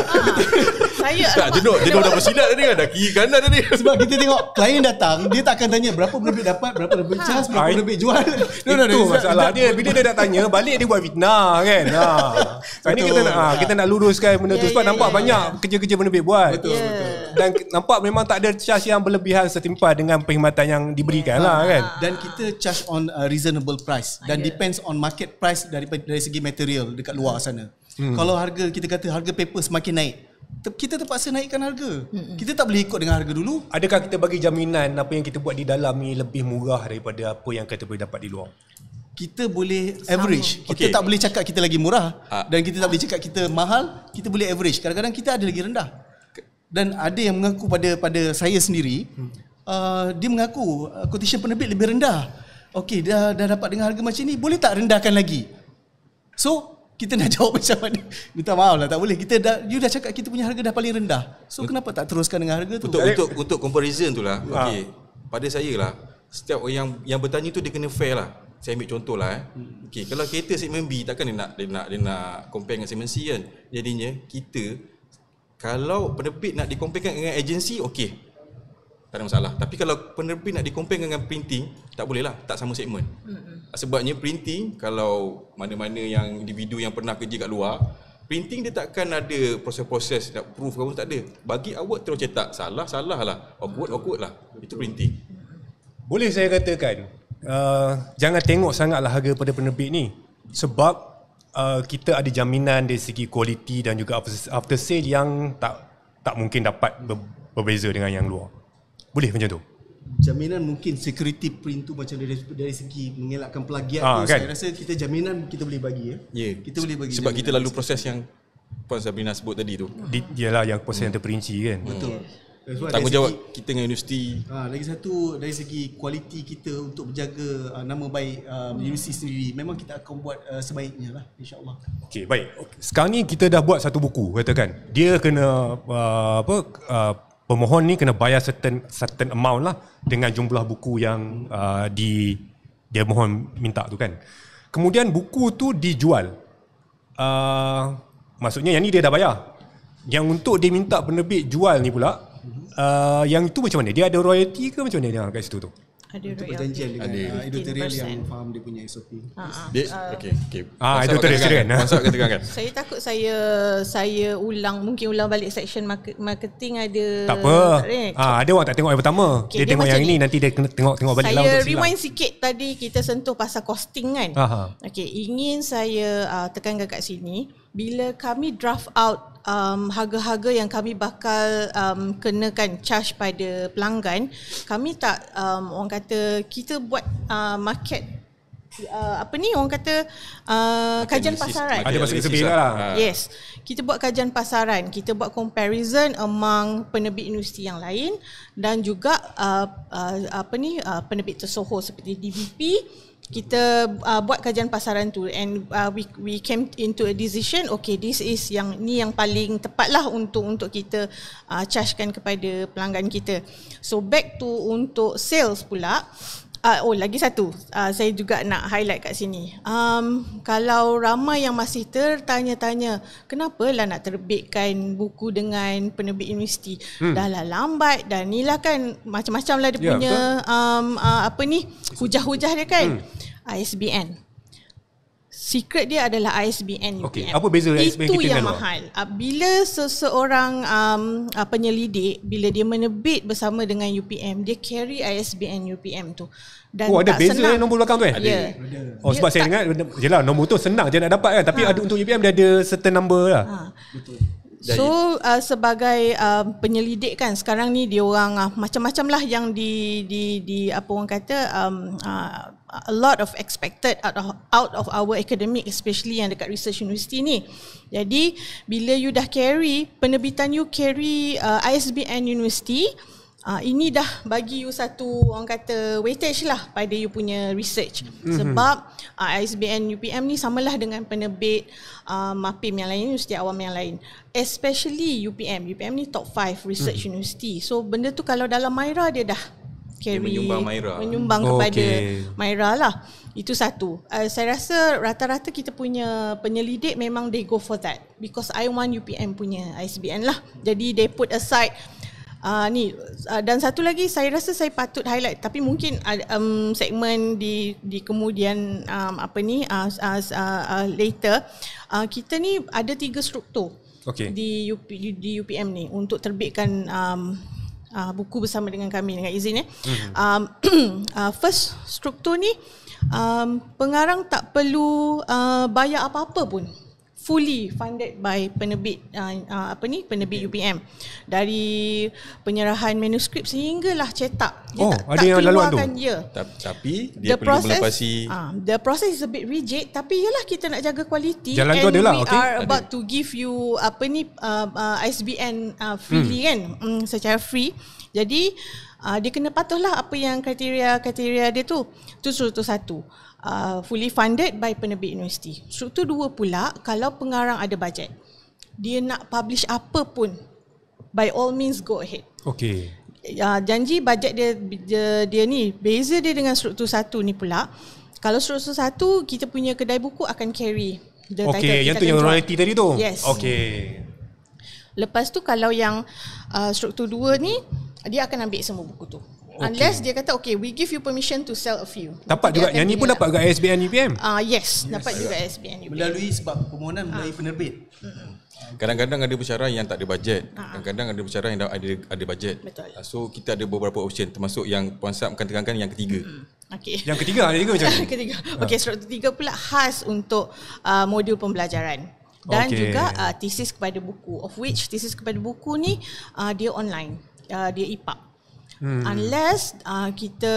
[SPEAKER 3] Saya
[SPEAKER 4] Tak, jenuh dah bersilat tadi kan, dah kiri kanan tadi.
[SPEAKER 2] Sebab kita tengok klien datang, dia tak akan tanya berapa penerbit dapat, berapa penerbit charge, berapa penerbit jual.
[SPEAKER 1] Itu masalah dia. Bila dia dah tanya, balik dia buat fitnah kan. Sekarang ni kita nak luruskan benda tu sebab nampak banyak kerja-kerja penerbit buat.
[SPEAKER 2] Betul.
[SPEAKER 1] Dan nampak memang tak ada charge yang berlebihan setimpal dengan perkhidmatan yang diberikan lah kan.
[SPEAKER 2] Dan kita charge on a reasonable price dan depends on market price dari segi material dekat luar sana. Kalau harga, kita kata harga paper semakin naik, kita terpaksa naikkan harga. Kita tak boleh ikut dengan harga dulu.
[SPEAKER 1] Adakah kita bagi jaminan apa yang kita buat di dalam ni lebih murah daripada apa yang kita boleh dapat di luar?
[SPEAKER 2] Kita boleh average. Kita tak boleh cakap kita lagi murah dan kita tak boleh cakap kita mahal. Kita boleh average. Kadang-kadang kita ada lagi rendah. Dan ada yang mengaku pada saya sendiri, dia mengaku quotation penerbit lebih rendah. Okey, dah dapat dengan harga macam ni, boleh tak rendahkan lagi? So kita nak jawab macam mana? Minta maaf lah, tak boleh. You dah cakap kita punya harga dah paling rendah. So kenapa tak teruskan dengan harga tu?
[SPEAKER 4] Untuk comparison tu lah. Okey, pada saya lah, setiap orang yang bertanya tu dia kena fair lah. Saya ambil contoh lah. Okey, kalau kereta segmen B, takkan dia nak compare dengan segmen C kan. Jadinya kita, kalau penerbit nak di-comparekan dengan agensi, okey, tak ada masalah. Tapi kalau penerbit nak di-compare dengan printing, tak boleh lah, tak sama segmen. Sebabnya printing, kalau mana-mana yang individu yang pernah kerja kat luar, printing dia takkan ada proses-proses nak proof kamu, tak ada. Bagi awak terus cetak, salah lah, awkward lah. Itu printing. Boleh
[SPEAKER 1] saya katakan, jangan tengok sangatlah harga pada penerbit ni. Sebab kita ada jaminan dari segi kualiti dan juga after sale yang tak mungkin dapat berbeza dengan yang luar. Boleh macam tu?
[SPEAKER 2] Jaminan mungkin security print tu macam dari segi mengelakkan plagiat tu, kan? Saya rasa kita jaminan kita boleh bagi kita boleh bagi
[SPEAKER 4] sebab kita lalu proses yang Puan Sabrina sebut tadi tu.
[SPEAKER 1] Dialah yang proses yang terperinci kan.
[SPEAKER 2] Betul.
[SPEAKER 4] Tanggungjawab kita dengan universiti.
[SPEAKER 2] Lagi satu, dari segi kualiti kita untuk menjaga nama baik universiti sendiri, memang kita akan buat sebaiknya lah, insyaAllah.
[SPEAKER 1] Okey, baik. Sekarang ni kita dah buat satu buku, katakan. Dia kena pemohon ni kena bayar certain amount lah dengan jumlah buku yang dia mohon minta tu kan. Kemudian buku tu dijual. Maksudnya yang ni dia dah bayar. Yang untuk dia minta penerbit jual ni pula, yang itu macam mana? Dia ada royalty ke macam mana dia kat situ tu?
[SPEAKER 3] Ada
[SPEAKER 2] perjanjian dengan editorial yang faham dia punya SOP.
[SPEAKER 4] Okey.
[SPEAKER 1] Editorial kan.
[SPEAKER 4] Masa katakan kan.
[SPEAKER 3] Saya takut saya mungkin ulang balik section marketing ada.
[SPEAKER 1] Tak apa. Ada orang tak tengok yang pertama. Dia tengok yang ini, nanti dia kena tengok balik lah.
[SPEAKER 3] Saya rewind sikit, tadi kita sentuh pasal costing kan. Okey, ingin saya tekankan kat sini, bila kami draft out harga-harga yang kami bakal kenakan charge pada pelanggan, kami tak orang kata kita buat market orang kata kajian pasaran.
[SPEAKER 1] Ada masa sebelum lah.
[SPEAKER 3] Yes. Kita buat kajian pasaran, kita buat comparison among penerbit universiti yang lain dan juga penerbit tersohor seperti DBP. Kita buat kajian pasaran tu and we came into a decision, okay, this is yang paling tepat lah untuk kita chargekan kepada pelanggan kita. So back to untuk sales pula, lagi satu saya juga nak highlight kat sini. Kalau ramai yang masih tertanya-tanya, kenapa lah nak terbitkan buku dengan penerbit universiti? Dah lah lambat dan ni lah kan macam-macam lah dia punya hujah-hujah dia kan. ISBN. Secret dia adalah ISBN UPM.
[SPEAKER 1] Okay. Apa beza ISBN
[SPEAKER 3] itu
[SPEAKER 1] kita
[SPEAKER 3] yang mahal. Bila seseorang penyelidik, bila dia menerbit bersama dengan UPM, dia carry ISBN UPM tu. Dan
[SPEAKER 1] ada beza
[SPEAKER 3] senang.
[SPEAKER 1] Nombor belakang tu kan?
[SPEAKER 3] Ya.
[SPEAKER 1] Sebab saya dengar, yelah nombor tu senang je nak dapat kan. Tapi ada untuk UPM dia ada certain number lah.
[SPEAKER 2] Betul.
[SPEAKER 3] So sebagai penyelidik kan, sekarang ni dia orang macam-macam lah yang di apa orang kata a lot of expected out of our academic, especially yang dekat research university ni. Jadi bila you dah carry penerbitan, you carry ISBN university, ini dah bagi you satu orang kata weightage lah pada you punya research. Sebab ISBN UPM ni samalah dengan penerbit MAPIM yang lain, universiti awam yang lain. Especially UPM. UPM ni top 5 research university. So benda tu kalau dalam MyRA dia dah carry, menyumbang kepada MyRA lah. Itu satu. Saya rasa rata-rata kita punya penyelidik memang they go for that. Because I want UPM punya ISBN lah. Jadi they put aside dan satu lagi saya rasa saya patut highlight, tapi mungkin segmen di kemudian later, kita ni ada 3 struktur di UPM ni untuk terbitkan buku bersama dengan kami dengan izin first struktur ni pengarang tak perlu bayar apa-apa pun, fully funded by penerbit penerbit UPM, dari penyerahan manuskrip sehinggalah cetak. Dia
[SPEAKER 1] ada yang laluan tu.
[SPEAKER 4] Tapi dia perlu melepasi.
[SPEAKER 3] The process is a bit rigid, tapi yalah kita nak jaga kualiti.
[SPEAKER 1] Jalan tu adalah
[SPEAKER 3] we are about to give you ISBN freely kan, secara free. Jadi dia kena patuhlah apa yang kriteria dia tu. Itu struktur satu. Fully funded by penerbit universiti. Struktur 2 pula, kalau pengarang ada bajet, dia nak publish apa pun, by all means go ahead. Janji bajet dia ni, beza dia dengan struktur 1 ni pula. Kalau struktur 1, kita punya kedai buku akan carry the title.
[SPEAKER 1] Yang tu yang royalty tadi tu?
[SPEAKER 3] Yes. Lepas tu kalau yang struktur 2 ni, dia akan ambil semua buku tu. Unless dia kata we give you permission to sell a few.
[SPEAKER 1] Dapat juga, yang ni pun dapat juga ISBN UPM?
[SPEAKER 3] Yes, dapat juga ISBN UPM.
[SPEAKER 2] Melalui sebab permohonan melalui penerbit.
[SPEAKER 4] Kadang-kadang ada pesara yang tak ada bajet. Kadang-kadang ada pesara yang ada bajet.
[SPEAKER 3] Betul.
[SPEAKER 4] So kita ada beberapa option, termasuk yang Puan Sap akan tekankan yang ketiga.
[SPEAKER 1] Yang ketiga ada juga macam ni?
[SPEAKER 3] Ketiga. Struktur 3 pula khas untuk modul pembelajaran. Dan juga tesis kepada buku, of which tesis kepada buku ni dia online, dia EPUB. Unless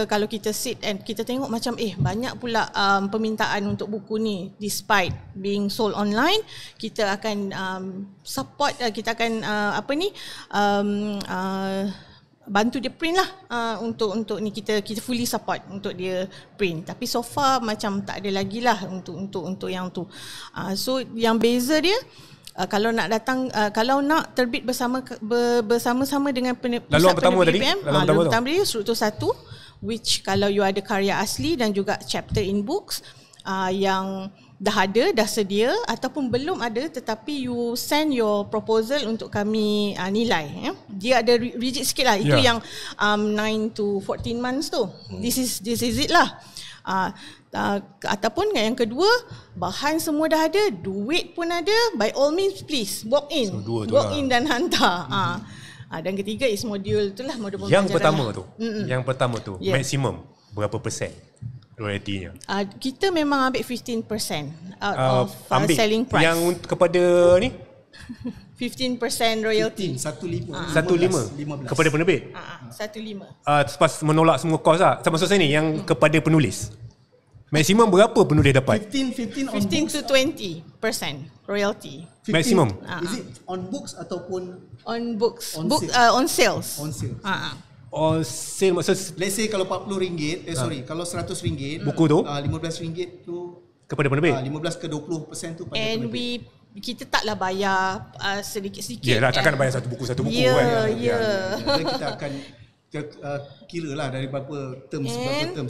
[SPEAKER 3] kalau kita sit and kita tengok macam banyak pula permintaan untuk buku ni despite being sold online, kita akan support, kita akan bantu dia print lah, untuk ni kita fully support untuk dia print. Tapi so far macam tak ada lagi lah untuk yang tu. So yang beza dia, kalau nak datang, kalau nak terbit bersama-sama dengan
[SPEAKER 1] laluan pertama tadi,
[SPEAKER 3] laluan pertama tadi struktur 1, which kalau you ada karya asli dan juga chapter in books yang dah sedia ataupun belum ada, tetapi you send your proposal untuk kami nilai. Dia ada rigid sikit lah. Itu yang 9 to 14 months tu. This is it lah. Ataupun yang kedua, bahan semua dah ada, duit pun ada, by all means please walk in, dan hantar. Dan ketiga is modul tu lah, modul
[SPEAKER 1] yang pertama lah. Yang pertama tu maksimum berapa persen royalty-nya?
[SPEAKER 3] Kita memang ambil 15% out of selling price.
[SPEAKER 1] Yang kepada ni
[SPEAKER 3] 15% royalty.
[SPEAKER 2] 15
[SPEAKER 1] kepada penerbit.
[SPEAKER 3] 15.
[SPEAKER 1] Lepas menolak semua kos lah. Maksud saya ni yang kepada penulis. Maksimum berapa penulis dapat?
[SPEAKER 2] 15
[SPEAKER 3] to 20% royalty.
[SPEAKER 1] Maksimum.
[SPEAKER 2] Is it on books ataupun
[SPEAKER 3] on books? On sales.
[SPEAKER 2] On sales.
[SPEAKER 1] On sale maksud,
[SPEAKER 2] let's say kalau RM40, kalau RM100
[SPEAKER 1] buku tu,
[SPEAKER 2] RM15 tu
[SPEAKER 1] kepada penerbit.
[SPEAKER 2] 15 ke 20% tu pada
[SPEAKER 3] and
[SPEAKER 2] penerbit.
[SPEAKER 3] Kita taklah bayar sedikit-sedikit.
[SPEAKER 1] Yalah, takkan bayar satu buku kan.
[SPEAKER 2] Dan kita akan kira lah dari berapa terms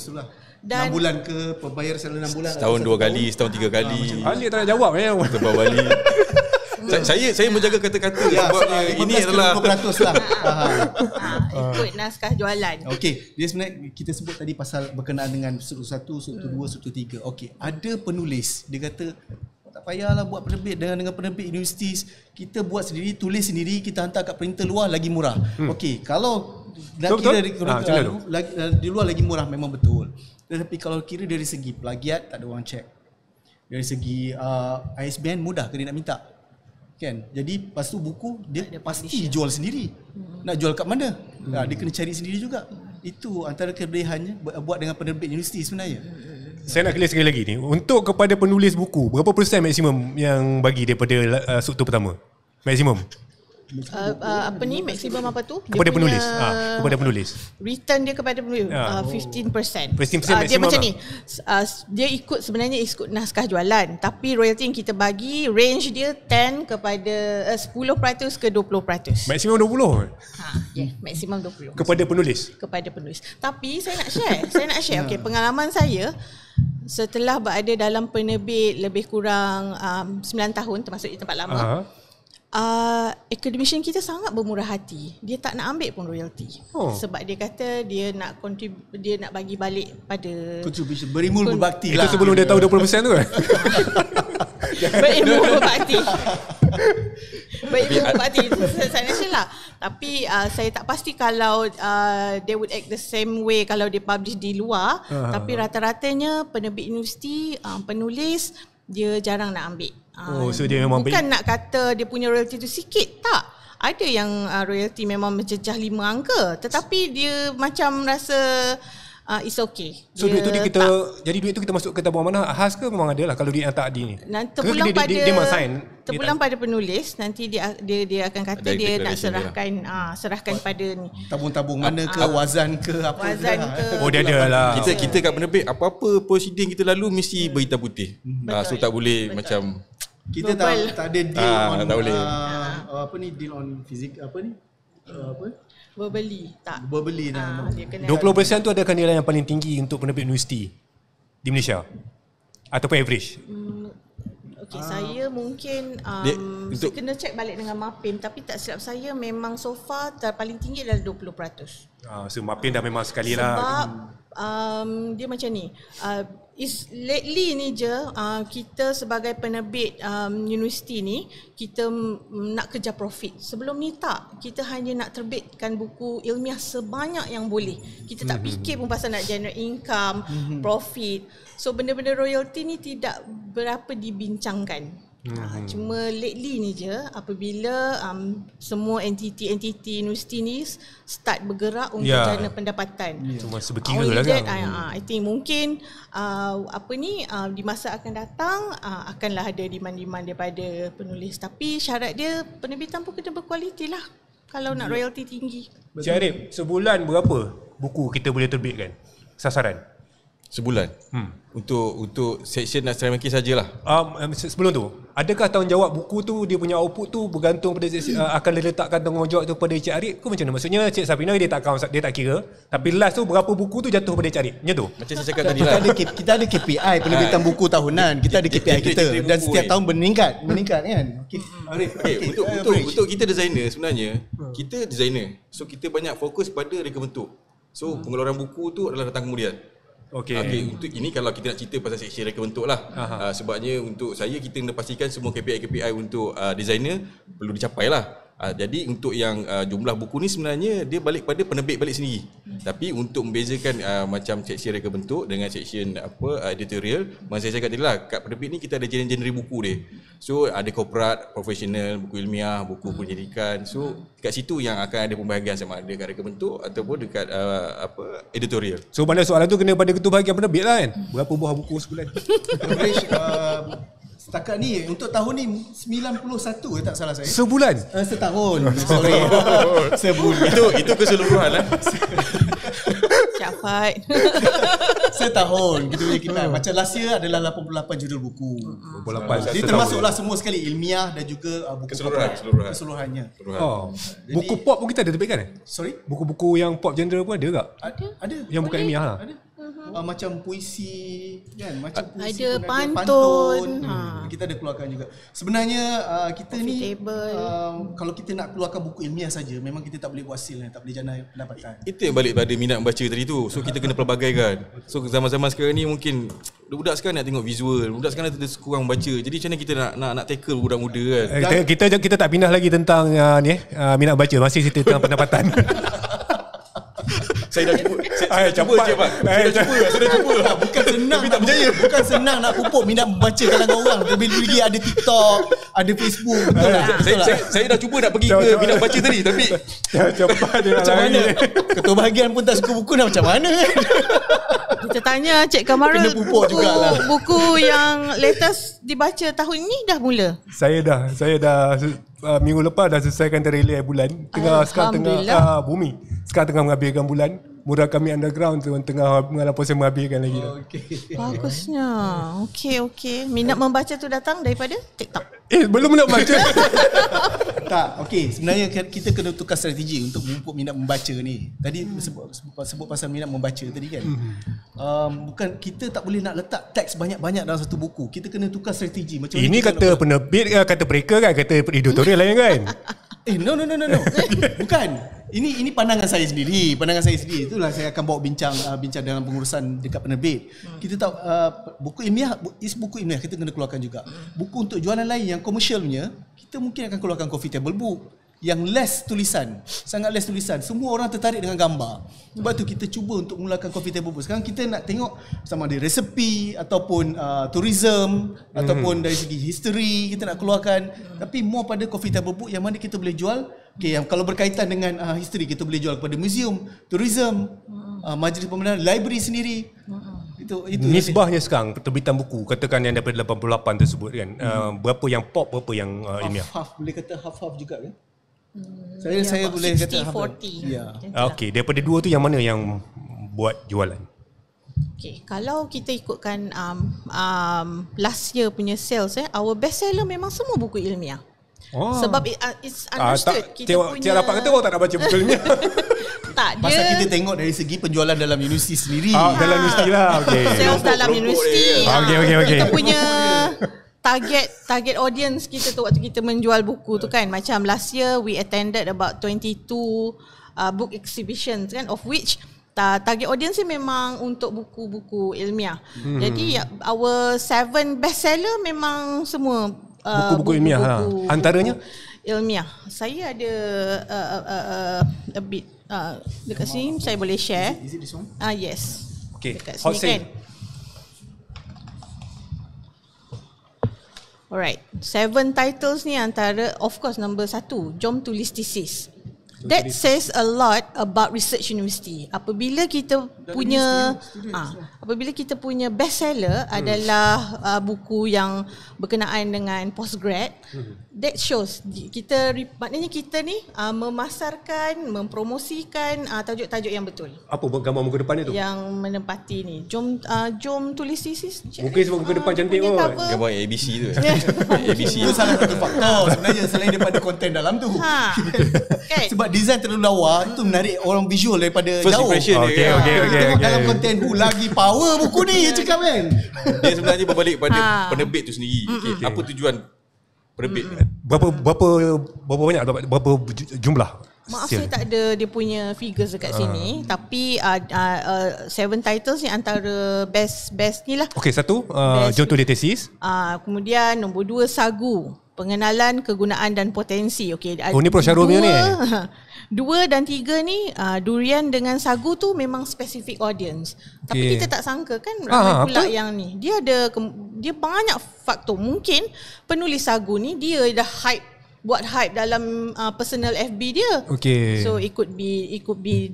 [SPEAKER 2] tu lah. 6 bulan ke, pembayar selama 6 bulan.
[SPEAKER 4] Setahun 2 kali, setahun 3 kali.
[SPEAKER 1] Alik tak nak jawab
[SPEAKER 4] Terbang balik. Saya menjaga kata-kata sebab ini adalah
[SPEAKER 2] 20% lah.
[SPEAKER 3] Ikut naskah jualan.
[SPEAKER 2] Okey, dia sebenarnya kita sebut tadi pasal berkenaan dengan struktur 1, struktur 2, struktur 3. Okey, ada penulis dia kata tak payahlah buat penerbit dengan penerbit universiti, kita buat sendiri, tulis sendiri, kita hantar kat printer luar lagi murah. Okey, kalau nak kira di luar lagi murah memang betul. Tetapi kalau kira dari segi plagiat, tak ada orang check. Dari segi ISBN, mudah ke dia nak minta? Kan? Jadi lepas tu buku dia pasti jual sendiri. Nak jual kat mana? Dia kena cari sendiri juga. Itu antara kelebihannya buat dengan penerbit universiti sebenarnya.
[SPEAKER 1] Saya nak clear sekali lagi ni. Untuk kepada penulis buku, berapa persen maksimum yang bagi daripada struktur pertama? Maksimum?
[SPEAKER 3] apa ni maksimum apa tu? Dia
[SPEAKER 1] Kepada
[SPEAKER 3] punya
[SPEAKER 1] penulis. Kepada penulis.
[SPEAKER 3] return dia kepada penulis 15%.
[SPEAKER 1] 15%
[SPEAKER 3] Dia
[SPEAKER 1] maksimum
[SPEAKER 3] macam
[SPEAKER 1] lah.
[SPEAKER 3] ni. Dia sebenarnya ikut naskah jualan, tapi royalty yang kita bagi range dia 10 kepada 10% ke 20%.
[SPEAKER 1] Maksimum 20
[SPEAKER 3] Maksimum 20
[SPEAKER 1] kepada penulis.
[SPEAKER 3] kepada penulis. Tapi saya nak share. Okey, pengalaman saya setelah berada dalam penerbit lebih kurang 9 tahun termasuk di tempat lama. Academician kita sangat bermurah hati. Dia tak nak ambil pun royalty. Sebab dia kata dia nak dia nak bagi balik pada
[SPEAKER 2] contribution, berimul berbakti lah.
[SPEAKER 1] Itu sebelum dia tahu 20% tu kan?
[SPEAKER 3] berilmu berbakti. Berilmu berbakti itu saya lah. Tapi saya tak pasti kalau they would act the same way kalau dia publish di luar. Tapi rata-ratanya penerbit universiti, penulis dia jarang nak ambil.
[SPEAKER 1] So dia memang
[SPEAKER 3] bukan nak kata dia punya royalty tu sikit, tak. Ada yang royalty memang mencecah 5 angka, tetapi dia macam rasa it's okay.
[SPEAKER 1] So duit tu jadi duit tu kita masuk ke tabungan mana? Khas ke memang ada lah kalau duit yang tak di ni?
[SPEAKER 3] Terpulang pada
[SPEAKER 1] dia sign.
[SPEAKER 3] Terpulang pada penulis, nanti dia akan kata dia nak serahkan pada ni.
[SPEAKER 2] Tabung-tabung mana ke, wazan ke apa ke.
[SPEAKER 1] Oh dia ada lah.
[SPEAKER 4] Kita kat penerbit apa-apa proceeding kita lalu mesti berhitam putih. So tak boleh macam
[SPEAKER 2] kita tak ada deal on
[SPEAKER 4] tak boleh.
[SPEAKER 2] Apa ni, deal on fizik apa ni?
[SPEAKER 3] Berbeli tak.
[SPEAKER 2] Berbeli dah.
[SPEAKER 1] 20% tu adakah nilai yang paling tinggi untuk penerbit universiti di Malaysia? Ataupun average?
[SPEAKER 3] Okey, saya mungkin saya kena check balik dengan MAPIM, tapi tak silap saya memang so far paling tinggi adalah 20%.
[SPEAKER 1] So MAPIM dah memang sekali lah.
[SPEAKER 3] Sebab dia macam ni. Lately ni je kita sebagai penerbit universiti ni kita nak kejar profit. Sebelum ni tak, kita hanya nak terbitkan buku ilmiah sebanyak yang boleh. Kita tak fikir pun pasal nak generate income, profit. So benda-benda royalty ni tidak berapa dibincangkan. Cuma lately ni je apabila semua entiti universiti ni start bergerak untuk jana pendapatan.
[SPEAKER 1] Cuma sebekira lah kan.
[SPEAKER 3] I think mungkin di masa akan datang akanlah ada demand-demand daripada penulis, tapi syarat dia penerbitan pun kena berkualiti lah kalau nak royalty tinggi.
[SPEAKER 1] Cik Arif, sebulan berapa buku kita boleh terbitkan? Sasaran?
[SPEAKER 4] Sebulan. Untuk section naskah making sajalah.
[SPEAKER 1] Sebelum tu, adakah tanggungjawab buku tu, dia punya output tu bergantung pada akan diletakkan tanggungjawab tu pada Cik Arif ke macam mana? Maksudnya Cik Safina dia tak kira, tapi last tu berapa buku tu jatuh pada Cik Arif? Macam tu.
[SPEAKER 4] Macam saya cakap tadi lah.
[SPEAKER 2] Kita ada KPI penerbitan buku tahunan. Kita ada KPI kita dan setiap tahun meningkat kan.
[SPEAKER 4] Untuk kita designer sebenarnya, kita designer. So kita banyak fokus pada reka bentuk. So pengeluaran buku tu adalah datang kemudian. Okay, untuk ini kalau kita nak cerita pasal section reka bentuk lah. Sebabnya untuk saya kita kena pastikan semua KPI untuk designer perlu dicapai lah. Jadi untuk yang jumlah buku ni sebenarnya dia balik pada penerbit balik sendiri. Tapi untuk membezakan macam section reka bentuk dengan section editorial, masa saya cakap tadi lah, kat penerbit ni kita ada genre buku dia. So ada corporate, profesional, buku ilmiah, buku pendidikan. So kat situ yang akan ada pembahagian sama ada kat reka bentuk ataupun dekat editorial.
[SPEAKER 1] So mana soalan tu kena pada ketua bahagian penerbit lah kan. Berapa buah buku sebulan?
[SPEAKER 2] Average setakat ni untuk tahun ni 91 tak salah saya.
[SPEAKER 1] Sebulan?
[SPEAKER 2] Setahun. Sorry. Sebulan.
[SPEAKER 4] Itu keseluruhan lah.
[SPEAKER 3] Capai.
[SPEAKER 2] Setahun kita punya KPI. Macam last year adalah 88 judul buku.
[SPEAKER 1] 88.
[SPEAKER 2] Dia termasuklah semua sekali ilmiah dan juga buku keseluruhannya.
[SPEAKER 1] Buku pop pun kita ada terbitkan?
[SPEAKER 2] Sorry?
[SPEAKER 1] Buku-buku yang pop genre pun ada tak?
[SPEAKER 2] Ada.
[SPEAKER 1] Yang bukan ilmiah lah?
[SPEAKER 2] Ada. Macam puisi kan, macam puisi
[SPEAKER 3] ada
[SPEAKER 2] pantun. Kita ada keluarkan juga. Sebenarnya kita ni kalau kita nak keluarkan buku ilmiah saja, memang kita tak boleh buat hasil, tak boleh jana pendapatan.
[SPEAKER 4] Itu yang balik pada minat membaca tadi tu. So kita kena pelbagaikan. So zaman-zaman sekarang ni mungkin budak sekarang nak tengok visual, budak sekarang dia kurang baca. Jadi macam mana kita nak tackle budak muda kan?
[SPEAKER 1] Kita tak pindah lagi tentang minat baca, masih cerita tentang pendapatan.
[SPEAKER 4] Saya dah cuba. Saya dah cuba.
[SPEAKER 2] Bukan senang. Tapi tak berjaya. Bukan senang nak pupuk minat membaca kalangan orang. Lebih-lebih ada TikTok, ada Facebook. Betul tak?
[SPEAKER 4] Saya dah cuba nak pergi ke minat baca tadi, tapi
[SPEAKER 1] cepat dia
[SPEAKER 2] macam mana? Ketua bahagian pun tak suka buku, nak macam mana?
[SPEAKER 3] Kita tanya Cik Kamarul,
[SPEAKER 2] kena pupuk jugalah.
[SPEAKER 3] Buku yang latest dibaca tahun ni dah mula?
[SPEAKER 1] Saya dah minggu lepas dah selesaikan trailer bulan. Sekarang tengah bumi. Sekarang tengah menghabiskan bulan. Murakami Underground tu tengah mengalami proses menghabiskan lagi.
[SPEAKER 3] Bagusnya. Okey. Minat membaca tu datang daripada TikTok.
[SPEAKER 1] Belum nak baca.
[SPEAKER 2] Tak, sebenarnya kita kena tukar strategi untuk memupuk minat membaca ni. Tadi sebut pasal minat membaca tadi kan. Bukan kita tak boleh nak letak teks banyak-banyak dalam satu buku. Kita kena tukar strategi. Macam
[SPEAKER 1] ini kata penerbit ke, kata mereka kan, kata editorial lain kan.
[SPEAKER 2] No. Bukan. Ini pandangan saya sendiri. Itulah saya akan bawa bincang dalam pengurusan dekat penerbit. Kita tahu buku ilmiah kita kena keluarkan juga. Buku untuk jualan lain yang komersial punya, kita mungkin akan keluarkan coffee table book yang less tulisan, sangat less tulisan. Semua orang tertarik dengan gambar. Sebab tu kita cuba untuk mengeluarkan coffee table book. Sekarang kita nak tengok sama ada resepi ataupun tourism ataupun dari segi history kita nak keluarkan. Tapi more pada coffee table book yang mana kita boleh jual. Yang kalau berkaitan dengan history kita boleh jual kepada museum, tourism, majlis pembenaran, library sendiri. Itu
[SPEAKER 1] nisbahnya sekarang terbitan buku katakan yang daripada 88 tersebut kan. Berapa yang pop, berapa yang ilmiah?
[SPEAKER 2] Half, boleh kata half juga kan? Saya boleh kata
[SPEAKER 3] 60-40.
[SPEAKER 2] Ya.
[SPEAKER 1] Okey, daripada dua tu yang mana yang buat jualan?
[SPEAKER 3] Okay, kalau kita ikutkan last year punya sales, our best seller memang semua buku ilmiah. Sebab it's understood.
[SPEAKER 1] Cik rapat kata orang tak nak baca buku ilmiah.
[SPEAKER 3] Tak,
[SPEAKER 2] pasal kita tengok dari segi penjualan dalam universiti sendiri.
[SPEAKER 1] Dalam universiti lah. Okay.
[SPEAKER 3] Sales dalam universiti.
[SPEAKER 1] Okay.
[SPEAKER 3] Kita punya target audience kita tu waktu kita menjual buku tu kan, macam last year we attended about 22 book exhibitions kan, of which target audience ni memang untuk buku-buku ilmiah. Jadi our 7 best seller memang semua
[SPEAKER 1] buku-buku ilmiah lah. Antaranya
[SPEAKER 3] ilmiah. Saya ada a bit dekat sini saya boleh share.
[SPEAKER 2] Is it this one?
[SPEAKER 3] Yes.
[SPEAKER 1] Okay.
[SPEAKER 3] Dekat
[SPEAKER 1] Hot
[SPEAKER 3] sini
[SPEAKER 1] sale.
[SPEAKER 3] kan. Alright, 7 titles ni antara, of course, number 1, Jom Tulis Thesis. That says a lot about research university. Apabila kita punya best seller adalah buku yang berkenaan dengan postgrad, that shows maknanya kita ni memasarkan, mempromosikan tajuk-tajuk yang betul.
[SPEAKER 1] Apa gambar muka depan tu?
[SPEAKER 3] Yang menempati ni. Jom tulis thesis.
[SPEAKER 1] Mungkin sebab muka depan cantik kot.
[SPEAKER 4] Gambar ABC tu. ABC
[SPEAKER 2] Itu salah satu faktor sebenarnya selain daripada konten dalam tu.
[SPEAKER 3] Okay.
[SPEAKER 2] Sebab design terlalu lawa itu menarik orang visual daripada
[SPEAKER 4] first
[SPEAKER 2] jauh.
[SPEAKER 4] impression dia.
[SPEAKER 2] Tengok dalam konten lagi power buku ni cakap kan.
[SPEAKER 4] Dia sebenarnya berbalik pada penerbit tu sendiri. Apa tujuan penerbit?
[SPEAKER 1] Berapa banyak, berapa jumlah?
[SPEAKER 3] Maaf saya tak ada dia punya figures dekat sini, tapi 7 titles ni antara best ni lah.
[SPEAKER 1] Okey, satu Jom Tulis Thesis.
[SPEAKER 3] Kemudian nombor 2 Sagu, pengenalan kegunaan dan potensi. Okey.
[SPEAKER 1] Ni Pro Syarul punya ni.
[SPEAKER 3] 2 dan 3 ni Durian dengan Sagu tu memang specific audience. Tapi kita tak sangka kan ramai pula yang ni. Dia banyak faktor. Mungkin penulis Sagu ni dia dah buat hype dalam personal FB dia.
[SPEAKER 1] Okay.
[SPEAKER 3] So it could be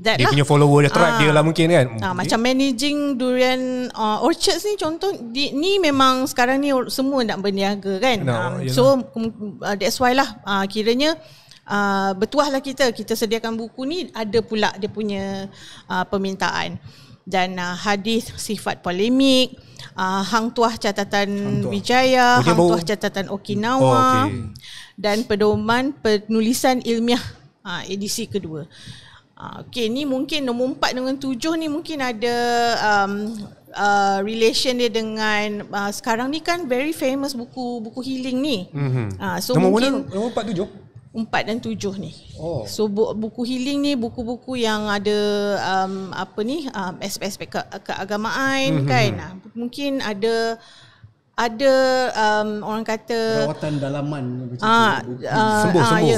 [SPEAKER 3] that
[SPEAKER 1] dia
[SPEAKER 3] lah.
[SPEAKER 1] punya follower dia track dia lah mungkin kan.
[SPEAKER 3] Macam managing Durian Orchards ni contoh ni memang sekarang ni semua nak berniaga kan. So that's why lah kiranya bertuah lah kita sediakan buku ni, ada pula dia punya permintaan. Dan hadis sifat polemik, Hang Tuah Catatan Wijaya, Hang Tuah Catatan Okinawa, dan pedoman penulisan ilmiah edisi kedua. Okey, ni mungkin nombor 4 dengan 7 ni mungkin ada relation dia dengan sekarang ni kan very famous buku healing ni. So
[SPEAKER 1] nombor
[SPEAKER 3] mungkin
[SPEAKER 1] nombor 4, 7
[SPEAKER 3] 4 dan 7 ni. So buku healing ni buku-buku yang ada aspek-aspek keagamaan kan. Mungkin ada orang kata
[SPEAKER 2] rawatan dalaman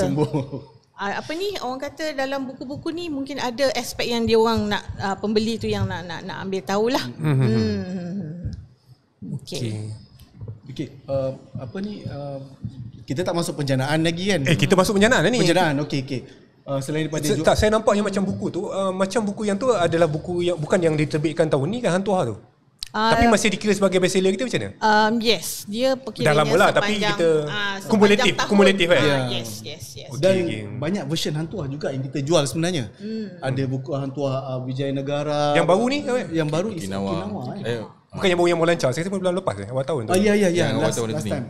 [SPEAKER 3] sembuh. Orang kata dalam buku-buku ni mungkin ada aspek yang dia orang nak pembeli tu yang nak ambil tahulah. Okey.
[SPEAKER 2] Kita tak masuk penjanaan lagi kan?
[SPEAKER 1] Kita masuk penjanaan dah ni.
[SPEAKER 2] Penjanaan, okey. Selain daripada
[SPEAKER 1] saya nampak yang macam buku tu, macam buku yang tu adalah buku yang bukan yang diterbitkan tahun ni kan, Hang Tuah tu. Tapi masih dikira sebagai bestseller kita macam mana?
[SPEAKER 3] Yes, dia perkiranya
[SPEAKER 1] dah lama lah, tapi kita kumulatif
[SPEAKER 3] Yes.
[SPEAKER 2] Dan banyak version Hang Tuah juga yang kita jual sebenarnya. Ada buku Hang Tuah Wijaya Negara.
[SPEAKER 1] Yang baru ni?
[SPEAKER 2] Yang baru
[SPEAKER 4] Okinawa.
[SPEAKER 1] Bukan yang baru yang mau lancar. Saya rasa bulan lepas awal tahun tu.
[SPEAKER 2] Ya.
[SPEAKER 4] Yang awal tahun
[SPEAKER 2] Last
[SPEAKER 4] ni.
[SPEAKER 2] time.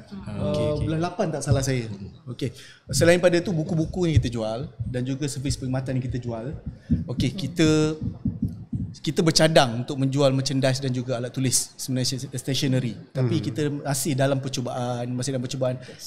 [SPEAKER 2] Bulan 8 tak salah saya. Okey. Selain pada tu buku-buku yang kita jual dan juga servis perkhidmatan yang kita jual. Okey, kita bercadang untuk menjual merchandise dan juga alat tulis sebenarnya stationery. Tapi kita masih dalam percubaan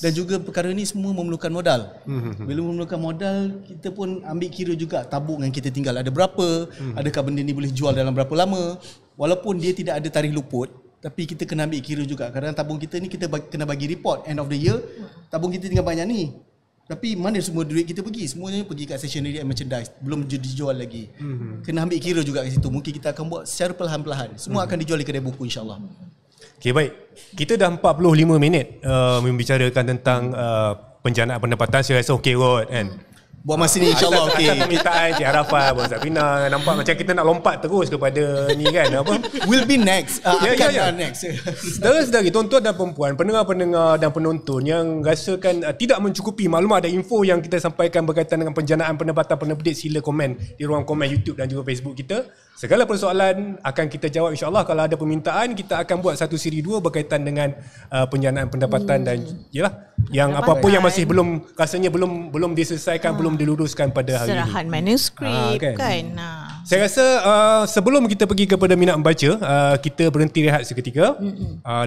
[SPEAKER 2] dan juga perkara ni semua memerlukan modal. Bila memerlukan modal, kita pun ambil kira juga tabung yang kita tinggal ada berapa, adakah benda ni boleh jual dalam berapa lama. Walaupun dia tidak ada tarikh luput, tapi kita kena ambil kira juga. Kadang tabung kita ni kita kena bagi report end of the year, tabung kita tinggal banyak ni. Tapi mana semua duit kita pergi? Semuanya pergi kat stationery and merchandise. Belum dijual lagi. Kena ambil kira juga kat situ. Mungkin kita akan buat secara perlahan-lahan. Semua akan dijual di kedai buku insyaAllah.
[SPEAKER 1] Okay, baik. Kita dah 45 minit membicarakan tentang penjanaan pendapatan. Saya rasa okey kot kan.
[SPEAKER 2] Buat masa ni insyaAllah okey.
[SPEAKER 1] Atas permintaan Cik Arafah, Abang Zafina, nampak macam kita nak lompat terus kepada ni kan. Apa?
[SPEAKER 2] Will be next. Next.
[SPEAKER 1] Saudara-saudari, tuan-tuan dan perempuan, pendengar-pendengar dan penonton yang rasakan tidak mencukupi maklumat dan info yang kita sampaikan berkaitan dengan penjanaan pendapatan penerbit, sila komen di ruang komen YouTube dan juga Facebook kita. Segala persoalan akan kita jawab insyaAllah. Kalau ada permintaan, kita akan buat satu siri 2 berkaitan dengan penjanaan pendapatan dan yalah, yang apa-apa yang masih belum rasanya belum diselesaikan, belum diluruskan pada hari
[SPEAKER 3] serahan
[SPEAKER 1] ini.
[SPEAKER 3] manuskrip kan.
[SPEAKER 1] Saya rasa sebelum kita pergi kepada minat membaca, kita berhenti rehat seketika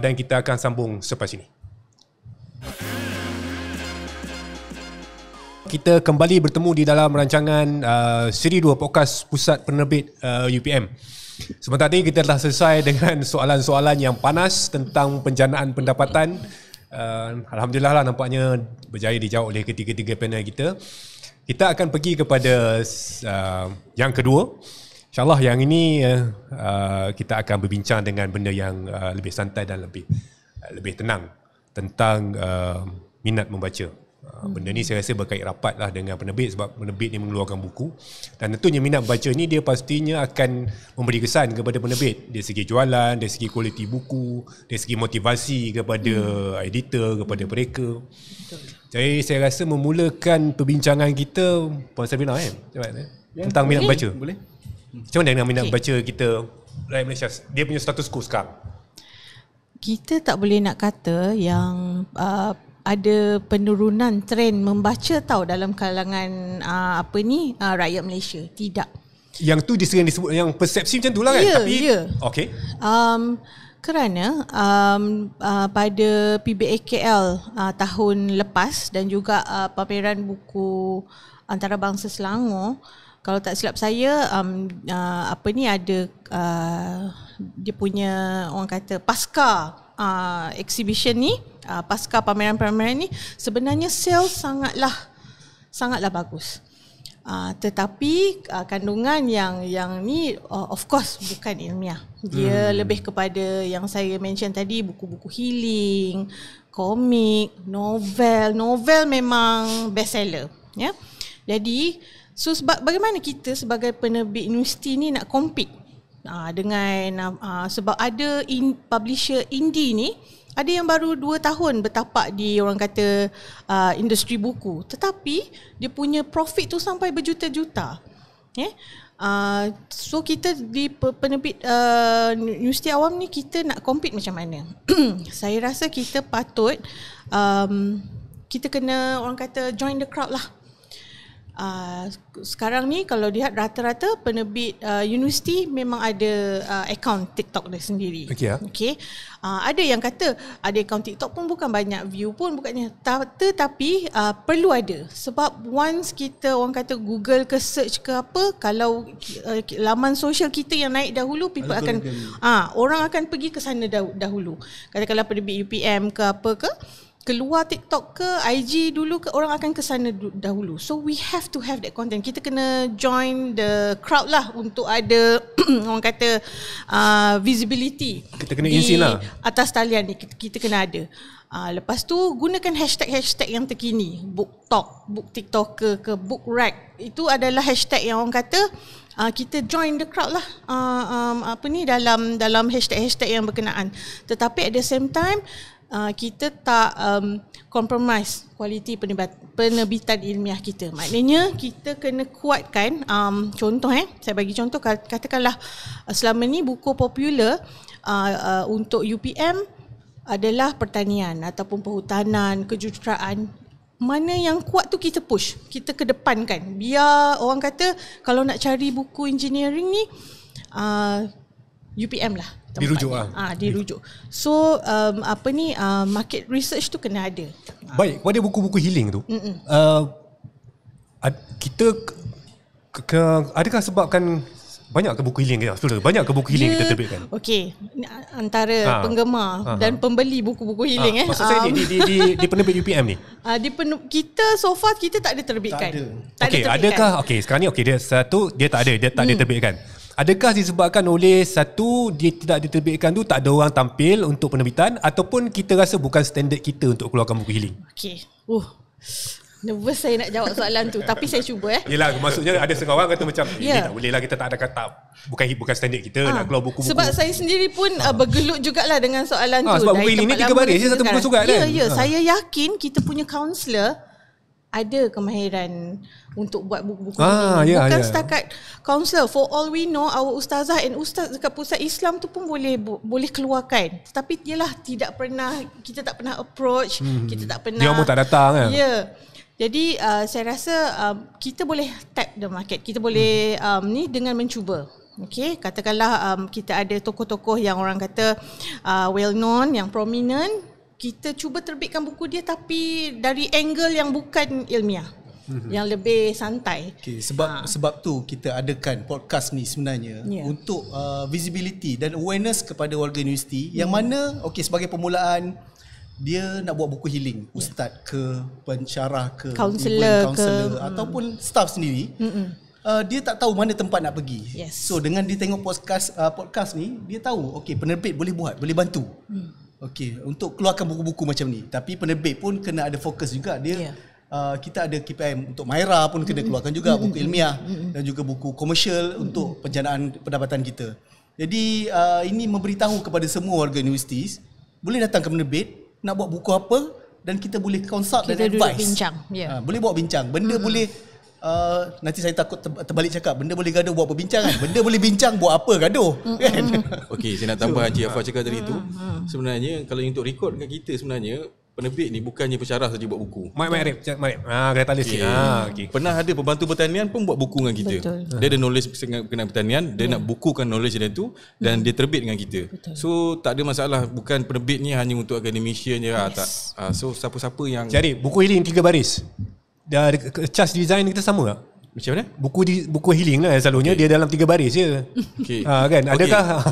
[SPEAKER 1] dan kita akan sambung selepas ini. Kita kembali bertemu di dalam rancangan siri 2 podcast Pusat Penerbit UPM. Sebentar tadi kita telah selesai dengan soalan-soalan yang panas tentang penjanaan pendapatan. Alhamdulillah lah, nampaknya berjaya dijawab oleh ketiga-tiga panel kita. Kita akan pergi kepada yang kedua. InsyaAllah yang ini kita akan berbincang dengan benda yang lebih santai dan lebih tenang tentang minat membaca. Benda ni saya rasa berkait rapat lah dengan penerbit, sebab penerbit ni mengeluarkan buku dan tentunya minat membaca ni dia pastinya akan memberi kesan kepada penerbit dari segi jualan, dari segi kualiti buku, dari segi motivasi kepada editor, kepada mereka. Jadi saya rasa memulakan perbincangan kita Puan Sabrina tentang minat membaca.
[SPEAKER 2] Boleh.
[SPEAKER 1] Macam mana dengan minat membaca kita rakyat Malaysia, dia punya status quo sekarang?
[SPEAKER 3] Kita tak boleh nak kata yang ada penurunan trend membaca tahu dalam kalangan rakyat Malaysia. Tidak.
[SPEAKER 1] Yang tu disering disebut yang persepsi macam tu lah kan. Tapi okey.
[SPEAKER 3] Kerana pada PBAKL tahun lepas dan juga pameran buku antarabangsa Selangor, kalau tak silap saya ada dia punya orang kata pasca exhibition ni, pasca pameran-pameran ni, sebenarnya sales sangatlah bagus. Tetapi kandungan yang ni of course bukan ilmiah. Dia lebih kepada yang saya mention tadi, buku-buku healing, komik, novel memang best seller ya. Jadi bagaimana kita sebagai penerbit universiti ni nak compete dengan sebab ada publisher indie ni, ada yang baru 2 tahun bertapak di orang kata industri buku, tetapi dia punya profit tu sampai berjuta-juta. So kita di penerbit universiti awam ni, kita nak compete macam mana? Saya rasa kita patut kita kena orang kata join the crowd lah. Sekarang ni kalau lihat rata-rata penerbit universiti memang ada akaun TikTok dia sendiri. Okay. Ada yang kata ada akaun TikTok pun bukan banyak view pun bukannya, tetapi perlu ada, sebab once kita orang kata Google ke search ke apa, kalau laman sosial kita yang naik dahulu, people akan orang akan pergi ke sana dahulu. Katakanlah penerbit UPM ke apa ke, keluar TikTok ke IG dulu ke, orang akan ke sana dahulu. So we have to have that content. Kita kena join the crowd lah untuk ada orang kata visibility.
[SPEAKER 1] Kita kena insin lah.
[SPEAKER 3] Atas talian ni kita kena ada. Lepas tu gunakan hashtag yang terkini. Book Talk, Book TikToker ke Book Rack. Itu adalah hashtag yang orang kata kita join the crowd lah dalam hashtag yang berkenaan. Tetapi at the same time kita tak compromise kualiti penerbitan ilmiah kita. Maknanya kita kena kuatkan contoh saya bagi contoh, katakanlah selama ni buku popular untuk UPM adalah pertanian ataupun perhutanan, kejuruteraan. Mana yang kuat tu kita push, kita kedepankan. Biar orang kata kalau nak cari buku engineering ni UPM lah tempatnya.
[SPEAKER 1] Dirujuk lah.
[SPEAKER 3] Dirujuk. So market research tu kena ada.
[SPEAKER 1] Baik, pada buku-buku healing tu kita adakah sebabkan banyak ke buku healing kita? Banyak ke buku healing kita terbitkan?
[SPEAKER 3] Okey, antara penggemar dan pembeli buku-buku healing
[SPEAKER 1] maksud saya di penerbit UPM ni.
[SPEAKER 3] Kita so far kita tak ada terbitkan. Tak
[SPEAKER 1] okey,
[SPEAKER 3] ada
[SPEAKER 1] adakah sekarang ni dia tak ada terbitkan. Adakah disebabkan oleh satu dia tidak diterbitkan tu tak ada orang tampil untuk penerbitan, ataupun kita rasa bukan standard kita untuk keluarkan buku healing?
[SPEAKER 3] Okey. Nervous saya nak jawab soalan tu, tapi saya cuba.
[SPEAKER 1] Yelah, maksudnya ada setengah orang kata macam ini tak boleh lah, kita tak ada kata bukan standard kita nak keluar buku-buku.
[SPEAKER 3] Sebab saya sendiri pun bergelut jugalah dengan soalan tu.
[SPEAKER 1] Sebab buku healing ni 3 baris je, satu buku surat kan.
[SPEAKER 3] Ya, saya yakin kita punya kaunselor ada kemahiran untuk buat buku-buku ini. Bukan setakat kaunselor. For all we know, our ustazah and ustaz dekat pusat Islam tu pun boleh keluarkan. Tetapi ialah kita tak pernah approach, kita tak pernah.
[SPEAKER 1] Dia pun tak datang kan.
[SPEAKER 3] Ya. Jadi saya rasa kita boleh tap the market. Kita boleh ni dengan mencuba. Okay, katakanlah kita ada tokoh-tokoh yang orang kata well known, yang prominent. Kita cuba terbitkan buku dia tapi dari angle yang bukan ilmiah, yang lebih santai.
[SPEAKER 2] Okay, sebab tu kita adakan podcast ni sebenarnya untuk visibility dan awareness kepada warga universiti yang mana sebagai permulaan dia nak buat buku healing, ustaz ke, pensyarah ke,
[SPEAKER 3] kaunselor
[SPEAKER 2] ataupun staff sendiri. Dia tak tahu mana tempat nak pergi. So dengan dia tengok podcast ni, dia tahu penerbit boleh buat, boleh bantu. Untuk keluarkan buku-buku macam ni. Tapi penerbit pun kena ada fokus juga. Kita ada KPM untuk Mahira pun kena keluarkan juga buku ilmiah dan juga buku komersial untuk penjanaan pendapatan kita. Jadi ini memberitahu kepada semua warga universiti, boleh datang ke penerbit nak buat buku apa, dan kita boleh consult dan advice.
[SPEAKER 3] Bincang.
[SPEAKER 2] Boleh buat bincang. Benda boleh nanti saya takut terbalik cakap, benda boleh gaduh buat perbincangan. Benda boleh bincang buat apa gaduh kan?
[SPEAKER 4] Okey, saya nak tambah Encik Afar cakap tadi tu. Sebenarnya kalau untuk rekod dengan kita, sebenarnya penerbit ni bukannya pensyarah saja buat buku.
[SPEAKER 1] Mari. Kena tali sikit.
[SPEAKER 4] Pernah ada pembantu pertanian pun buat buku dengan kita. Betul. Dia ada knowledge berkenaan pertanian, dia nak bukukan knowledge dia tu dan dia terbit dengan kita. Betul. So tak ada masalah, bukan penerbit ni hanya untuk academician je tak. So siapa-siapa yang
[SPEAKER 1] jadi buku healing 3 baris. Cas design kita sama tak?
[SPEAKER 4] Macam mana?
[SPEAKER 1] Buku healing lah selalunya dia dalam 3 baris je. Kan? Adakah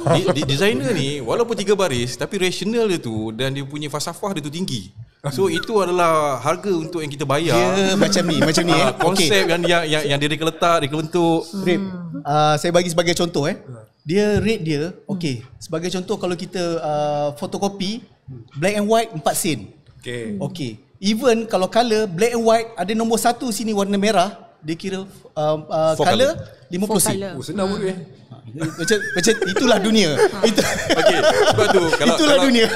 [SPEAKER 4] designer ni walaupun 3 baris tapi rasional dia tu dan dia punya falsafah dia tu tinggi. So itu adalah harga untuk yang kita bayar.
[SPEAKER 2] Macam ni
[SPEAKER 4] konsep yang dia letak, dia bentuk.
[SPEAKER 2] Saya bagi sebagai contoh Dia rate dia sebagai contoh, kalau kita fotokopi black and white 4 sen. Even kalau colour black and white ada nombor 1 sini warna merah, dia kira color 50 sen.
[SPEAKER 1] Senang pun
[SPEAKER 2] macam itulah dunia.
[SPEAKER 4] Sebab tu
[SPEAKER 2] itulah dunia.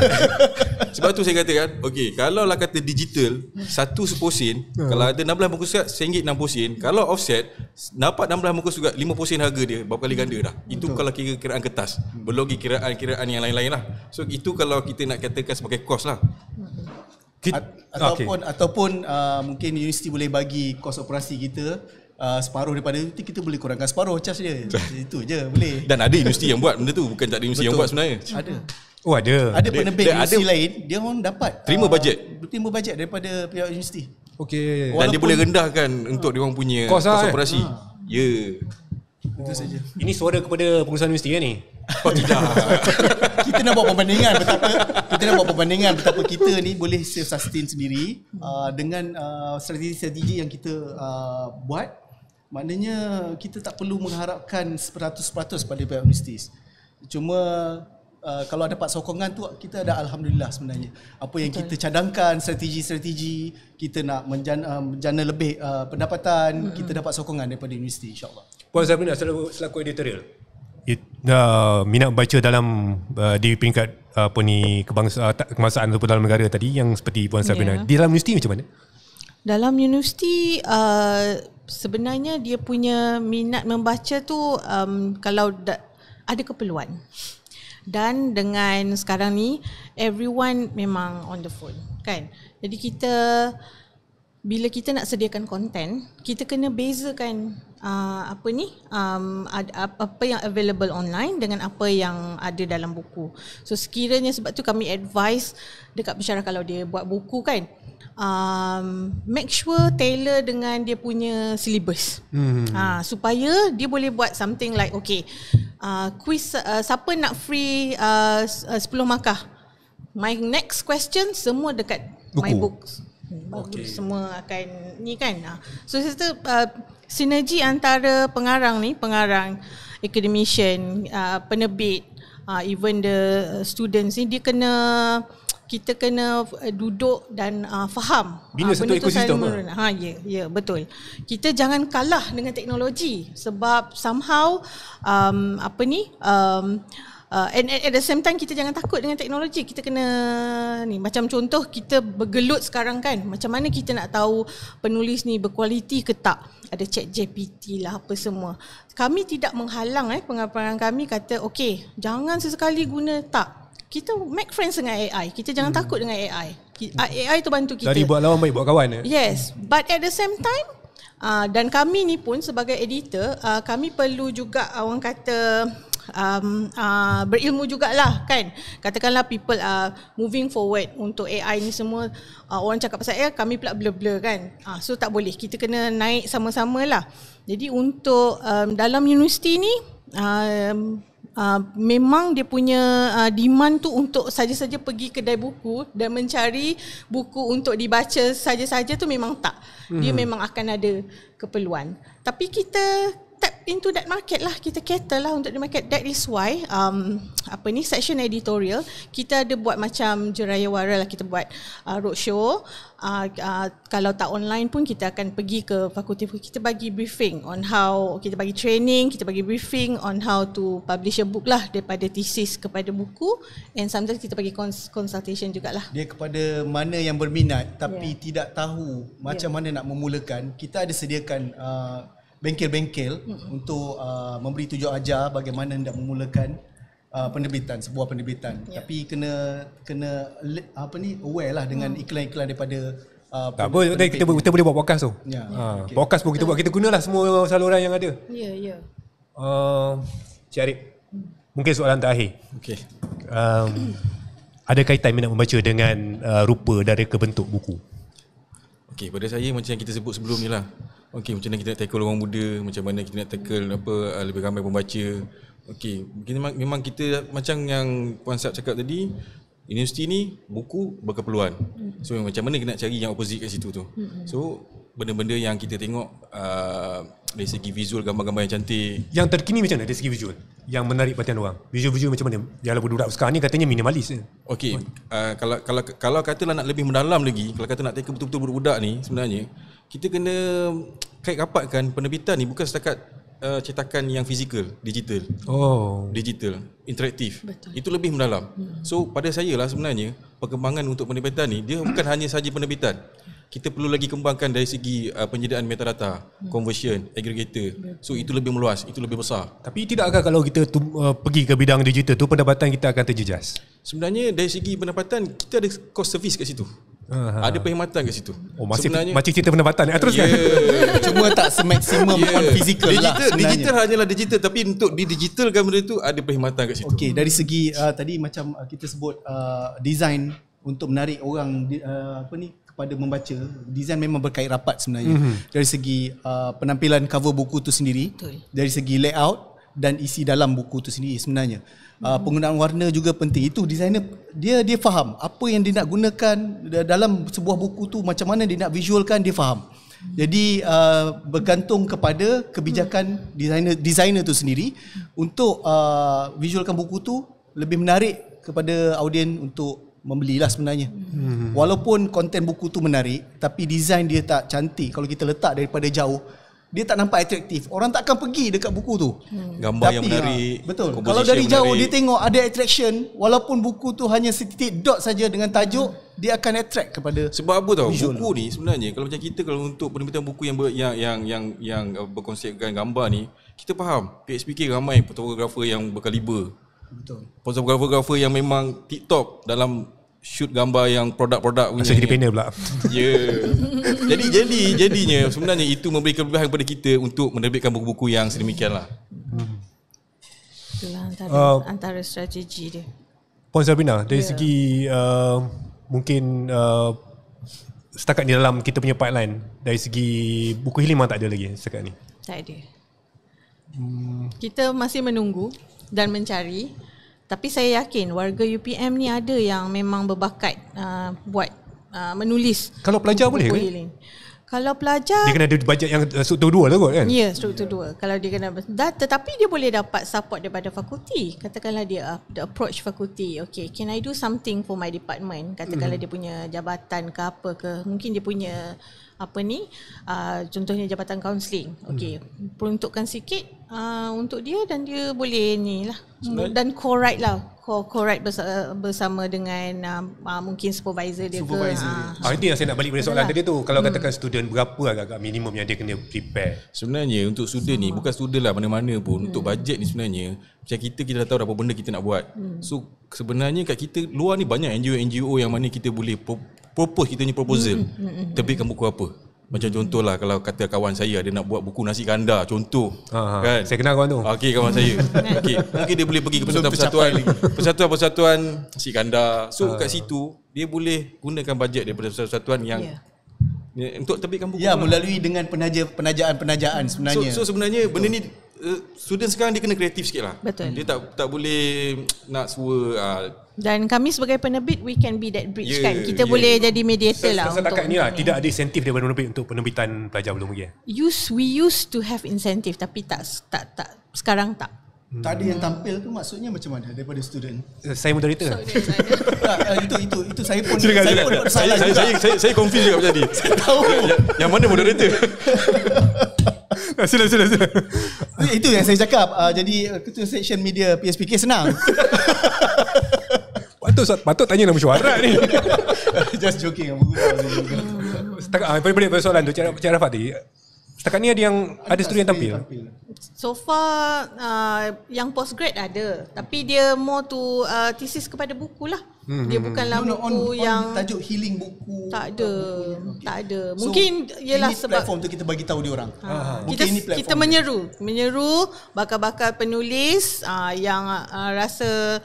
[SPEAKER 4] Sebab tu saya katakan, kalau lah kata digital 1 10 sen, kalau ada 16 muka surat RM1.60 sen. Kalau offset dapat 16 muka surat 50 sen harga dia, berapa kali ganda dah. Itu kalau kiraan kertas. Belum lagi kiraan yang lain-lain lah. So itu kalau kita nak katakan sebagai kos lah.
[SPEAKER 2] Ataupun mungkin universiti boleh bagi kos operasi kita separuh daripada itu, kita boleh kurangkan separuh charge dia. Itu je boleh.
[SPEAKER 4] Dan ada universiti yang buat benda tu, bukan tak ada universiti yang buat sebenarnya.
[SPEAKER 2] Ada. Ada penerbit universiti lain, dia orang dapat
[SPEAKER 4] terima bajet
[SPEAKER 2] daripada pihak universiti.
[SPEAKER 4] Dan dia boleh rendahkan untuk dia orang punya kos operasi.
[SPEAKER 2] Itu saja.
[SPEAKER 1] Ini suara kepada pengurusan universiti kan ni?
[SPEAKER 4] Oh tidak.
[SPEAKER 2] Kita nak buat perbandingan betapa kita ni boleh self sustain sendiri dengan strategi-strategi yang kita buat. Maknanya kita tak perlu mengharapkan 100% pada pihak universiti. Cuma kalau dapat sokongan tu, kita ada alhamdulillah sebenarnya. Apa yang kita cadangkan, strategi-strategi, kita nak menjana lebih pendapatan, kita dapat sokongan daripada universiti, insyaAllah.
[SPEAKER 1] Puan Sabrina selaku editorial, minat membaca dalam di peringkat kebangsaan ataupun dalam negara tadi yang seperti Puan Sabrina, di dalam universiti macam mana?
[SPEAKER 3] Dalam universiti sebenarnya dia punya minat membaca tu kalau ada keperluan. Dan dengan sekarang ni everyone memang on the phone kan. Jadi bila kita nak sediakan konten, kita kena bezakan apa yang available online dengan apa yang ada dalam buku. So sekiranya sebab tu kami advise dekat pensyarah kalau dia buat buku kan, make sure tailor dengan dia punya syllabus. Supaya dia boleh buat something like quiz, siapa nak free 10 markah, my next question semua dekat my books. Semua akan ni kan. So kita sinergi antara pengarang, academician, penerbit, even the students ni, kita kena duduk dan faham
[SPEAKER 1] bina satu ekosistem.
[SPEAKER 3] Ya, betul. Kita jangan kalah dengan teknologi sebab somehow and at the same time kita jangan takut dengan teknologi. Kita kena macam contoh kita bergelut sekarang kan, macam mana kita nak tahu penulis ni berkualiti ke tak? Ada ChatGPT lah apa semua. Kami tidak menghalang pengarang kami kata jangan sesekali guna, tak. Kita make friends dengan AI. Kita jangan takut dengan AI. AI tu bantu kita.
[SPEAKER 1] Tadi buat lawan baik buat kawan.
[SPEAKER 3] Yes, but at the same time dan kami ni pun sebagai editor, kami perlu juga orang kata berilmu jugalah kan. Katakanlah people are moving forward untuk AI ni semua, orang cakap pasal AI, kami pula blur-blur kan. So tak boleh, kita kena naik sama-sama lah. Jadi untuk dalam universiti ni memang dia punya demand tu untuk saja-saja pergi kedai buku dan mencari buku untuk dibaca saja-saja tu memang tak. Dia memang akan ada keperluan. Tapi kita tap into that market lah, kita cater lah untuk the market. That is why section editorial kita ada buat macam jerayawara lah, kita buat roadshow. Kalau tak online pun kita akan pergi ke fakulti, kita bagi briefing on how, kita bagi training, kita bagi briefing on how to publish a book lah, daripada thesis kepada buku, and sometimes kita bagi consultation jugalah.
[SPEAKER 2] Dia kepada mana yang berminat tapi tidak tahu macam mana nak memulakan, kita ada sediakan bengkel-bengkel untuk memberi tunjuk ajar bagaimana hendak memulakan sebuah penerbitan. Tapi kena aware lah dengan iklan-iklan daripada
[SPEAKER 1] tak apa, kita boleh buat podcast tu. Podcast pun kita buat, kita gunalah semua saluran yang ada.
[SPEAKER 3] Ya.
[SPEAKER 1] Cik Arif, mungkin soalan terakhir. Ada kaitan minat membaca dengan rupa dan reka bentuk buku?
[SPEAKER 4] Pada saya macam yang kita sebut sebelum ni lah. Macam mana kita nak tackle orang muda, macam mana kita nak tackle lebih ramai pembaca. Memang kita macam yang Puan Sab cakap tadi, universiti ni buku berkeperluan. So macam mana kita nak cari yang opposite kat situ tu. So benda-benda yang kita tengok dari segi visual, gambar-gambar yang cantik.
[SPEAKER 1] Yang terkini macam mana dari segi visual yang menarik perhatian orang? Visual macam mana? Yang budak sekarang ni katanya minimalis.
[SPEAKER 4] Kalau katalah nak lebih mendalam lagi, kalau kata nak tackle betul-betul budak-budak ni, sebenarnya kita kena kait rapatkan penerbitan ni bukan setakat cetakan yang fizikal, digital. Digital, interaktif.
[SPEAKER 3] Betul.
[SPEAKER 4] Itu lebih mendalam. So pada saya lah sebenarnya perkembangan untuk penerbitan ni dia bukan hanya sahaja penerbitan. Kita perlu lagi kembangkan dari segi penyediaan metadata, conversion, aggregator. So itu lebih meluas, itu lebih besar.
[SPEAKER 1] Tapi tidakkah kalau kita pergi ke bidang digital tu, pendapatan kita akan terjejas?
[SPEAKER 4] Sebenarnya dari segi pendapatan kita ada cost service kat situ. Ada perkhidmatan kat situ.
[SPEAKER 1] Macam cerita pendapatan. Teruskan.
[SPEAKER 2] Cuma tak semaksimum on physical
[SPEAKER 4] digital hanyalah digital, tapi untuk digitalkan benda tu ada perkhidmatan kat situ.
[SPEAKER 2] Dari segi tadi macam kita sebut design untuk menarik orang kepada membaca, design memang berkait rapat sebenarnya. Dari segi penampilan cover buku tu sendiri, dari segi layout dan isi dalam buku tu sendiri sebenarnya. Penggunaan warna juga penting. Itu designer dia faham apa yang dia nak gunakan dalam sebuah buku tu, macam mana dia nak visualkan, dia faham. Jadi bergantung kepada kebijakan designer tu sendiri untuk visualkan buku tu lebih menarik kepada audien untuk membelilah sebenarnya. Walaupun konten buku tu menarik, tapi design dia tak cantik, kalau kita letak daripada jauh, dia tak nampak atraktif. Orang tak akan pergi dekat buku tu.
[SPEAKER 4] Gambar yang menarik.
[SPEAKER 2] Betul. Kalau dari jauh dia tengok ada attraction, walaupun buku tu hanya setitik dot saja dengan tajuk, dia akan attract kepada.
[SPEAKER 4] Sebab apa tahu?
[SPEAKER 2] Visual.
[SPEAKER 4] Buku ni sebenarnya kalau macam kita, kalau untuk penerbitan buku yang berkonsepkan gambar ni, kita faham PSPK ramai fotografer yang berkaliber.
[SPEAKER 2] Betul.
[SPEAKER 4] Fotografer yang memang tip-top dalam shoot gambar yang produk-produk punya.
[SPEAKER 1] Asal jadi panel pula.
[SPEAKER 4] Ya. Jadinya sebenarnya itu memberi kelebihan kepada kita untuk menerbitkan buku-buku yang sedemikianlah.
[SPEAKER 3] Itulah antara strategi dia.
[SPEAKER 1] Puan Sabrina, dari segi mungkin setakat ni dalam kita punya pipeline, dari segi buku healing memang tak ada lagi setakat ni.
[SPEAKER 3] Tak ada. Kita masih menunggu dan mencari. Tapi saya yakin warga UPM ni ada yang memang berbakat buat menulis.
[SPEAKER 1] Kalau pelajar boleh ke?
[SPEAKER 3] Healing. Kalau pelajar,
[SPEAKER 1] Dia kena ada bajet yang struktur 2 lah kot kan?
[SPEAKER 3] ya, struktur 2. Kalau dia kena tetapi dia boleh dapat support daripada fakulti. Katakanlah dia approach fakulti. Okay, can I do something for my department? Katakanlah dia punya jabatan ke apa ke. Mungkin dia punya contohnya jabatan kaunseling. Okay, peruntukkan sikit untuk dia dan dia boleh ni lah. Dan co-write lah. Co-write bersama dengan mungkin supervisor dia ke.
[SPEAKER 1] Itu yang saya nak balik pada soalan tadi tu. Kalau katakan student, berapa agak-agak minimum yang dia kena prepare?
[SPEAKER 4] Sebenarnya untuk student ni, bukan student lah, mana-mana pun, untuk bajet ni sebenarnya, macam kita dah tahu apa benda kita nak buat. So sebenarnya kat kita luar ni banyak NGO yang mana kita boleh propose kita punya proposal. Terbitkan buku apa. Macam contohlah, kalau kata kawan saya ada nak buat buku nasi kandar, contoh. Kan?
[SPEAKER 1] Saya kenal kawan tu.
[SPEAKER 4] Okey, kawan saya. Okey, mungkin dia boleh pergi ke persatuan nasi kandar. So kat situ dia boleh gunakan bajet daripada persatuan yang untuk terbitkan buku.
[SPEAKER 2] Ya, melalui dengan penajaan sebenarnya.
[SPEAKER 4] So sebenarnya benda ni student sekarang dia kena kreatif sikit lah.
[SPEAKER 3] Betul.
[SPEAKER 4] Dia tak boleh nak
[SPEAKER 3] dan kami sebagai penerbit, we can be that bridge kan. Kita boleh jadi mediator lah.
[SPEAKER 1] Setakat ni lah, tidak ada insentif daripada penerbit untuk penerbitan pelajar belum lagi.
[SPEAKER 3] We used to have incentive, tapi tak sekarang tak.
[SPEAKER 2] Tadi yang tampil tu maksudnya macam mana daripada student?
[SPEAKER 1] Saya moderator.
[SPEAKER 2] Itu saya pun
[SPEAKER 4] saya confused juga macam tadi.
[SPEAKER 2] Saya tahu.
[SPEAKER 4] Yang mana moderator?
[SPEAKER 1] Sila.
[SPEAKER 2] Itu yang saya cakap. Jadi ketua section media PSPK senang.
[SPEAKER 1] Patut tanya nama mesyuarat ni.
[SPEAKER 2] Just joking.
[SPEAKER 1] Setakat balik pada soalan tu, Cik Arafat tadi. Setakat ni ada student yang tampil.
[SPEAKER 3] So far yang postgrad ada, tapi dia more to thesis kepada buku lah. Dia bukanlah buku yang
[SPEAKER 2] tajuk healing buku.
[SPEAKER 3] Tak ada. Mungkin ialah sebab
[SPEAKER 2] platform tu kita bagi tahu dia orang.
[SPEAKER 3] Kita menyeru bakal-bakal penulis yang rasa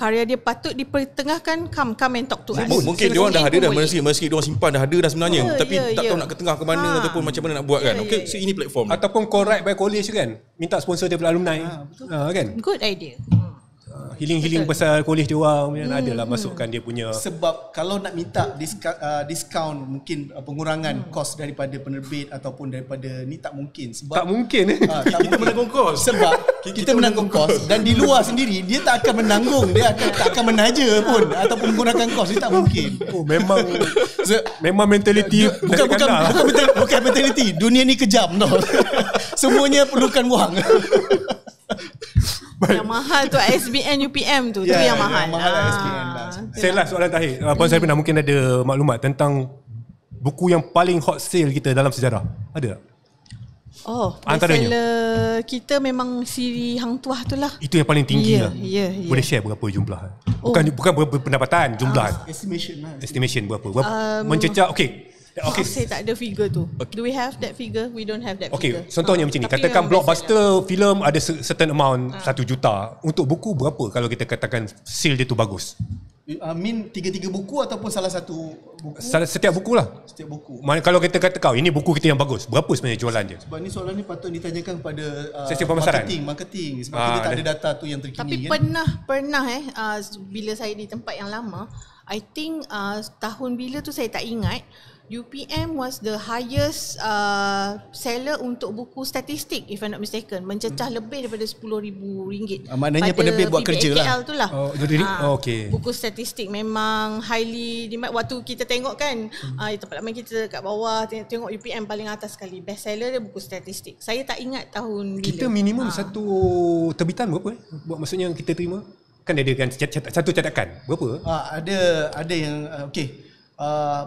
[SPEAKER 3] karya dia patut dipertengahkan, come and talk to us.
[SPEAKER 4] Mungkin dia orang dah ada dah, meski dia orang simpan dah ada dah sebenarnya, tapi tak tahu nak ke tengah ke mana ataupun macam mana nak buat kan. Okey, so ini platform
[SPEAKER 1] ataupun co-write by college kan, minta sponsor daripada alumni. Kan,
[SPEAKER 3] good idea.
[SPEAKER 1] Healing pasal college dia orang adalah masukkan dia punya.
[SPEAKER 2] Sebab kalau nak minta diskaun mungkin pengurangan kos daripada penerbit ataupun daripada ni tak mungkin. Sebab
[SPEAKER 1] Tak mungkin.
[SPEAKER 2] kita menanggung kos. Sebab kita menanggung kos dan di luar sendiri dia tak akan menanggung, dia tak akan menaja pun ataupun menggunakan kos, dia tak mungkin.
[SPEAKER 1] Memang mentaliti
[SPEAKER 2] bukan mentaliti. Dunia ni kejam tau. Semuanya perlukan wang.
[SPEAKER 3] Yang mahal tu SBN UPM tu yang mahal.
[SPEAKER 2] Yang mahal SBN lah.
[SPEAKER 1] Saya lah soalan terakhir. Puan Sabrina mungkin ada maklumat tentang buku yang paling hot sale kita dalam sejarah. Ada tak?
[SPEAKER 3] Bestseller kita memang siri Hang Tuah tu lah.
[SPEAKER 1] Itu yang paling tinggi lah. Boleh
[SPEAKER 3] Ya.
[SPEAKER 1] share berapa jumlah? Bukan berapa pendapatan, jumlah. Estimation berapa? Mencecah, okey.
[SPEAKER 3] Saya tak ada figure tu. Do we have that figure? We don't have that figure.
[SPEAKER 1] Contohnya macam ni. Katakan blockbuster filem ada certain amount 1 juta. Untuk buku berapa kalau kita katakan sale dia tu bagus?
[SPEAKER 2] Min 3 buku ataupun salah satu buku?
[SPEAKER 1] Setiap buku lah.
[SPEAKER 2] Setiap buku.
[SPEAKER 1] Kalau kita kata kau, ini buku kita yang bagus, berapa sebenarnya jualan dia?
[SPEAKER 2] Sebab ni soalan ni patut ditanyakan kepada
[SPEAKER 1] seksi pemasaran.
[SPEAKER 2] Marketing. Sebab kita tak ada data tu yang terkini.
[SPEAKER 3] Tapi
[SPEAKER 2] kan?
[SPEAKER 3] pernah bila saya di tempat yang lama, I think tahun bila tu saya tak ingat, UPM was the highest seller untuk buku statistik, if I'm not mistaken, mencecah lebih daripada RM10,000.
[SPEAKER 2] Maknanya penerbit buat kerja lah.
[SPEAKER 3] Tu lah.
[SPEAKER 1] Okay.
[SPEAKER 3] Buku statistik memang highly demand. Waktu kita tengok kan, tempat lama kita kat bawah, tengok UPM paling atas sekali. Best seller dia buku statistik. Saya tak ingat tahun bila.
[SPEAKER 1] Kita minimum satu terbitan berapa? Buat maksudnya yang kita terima? Kan ada kan satu cetakan. Berapa?
[SPEAKER 2] Ada yang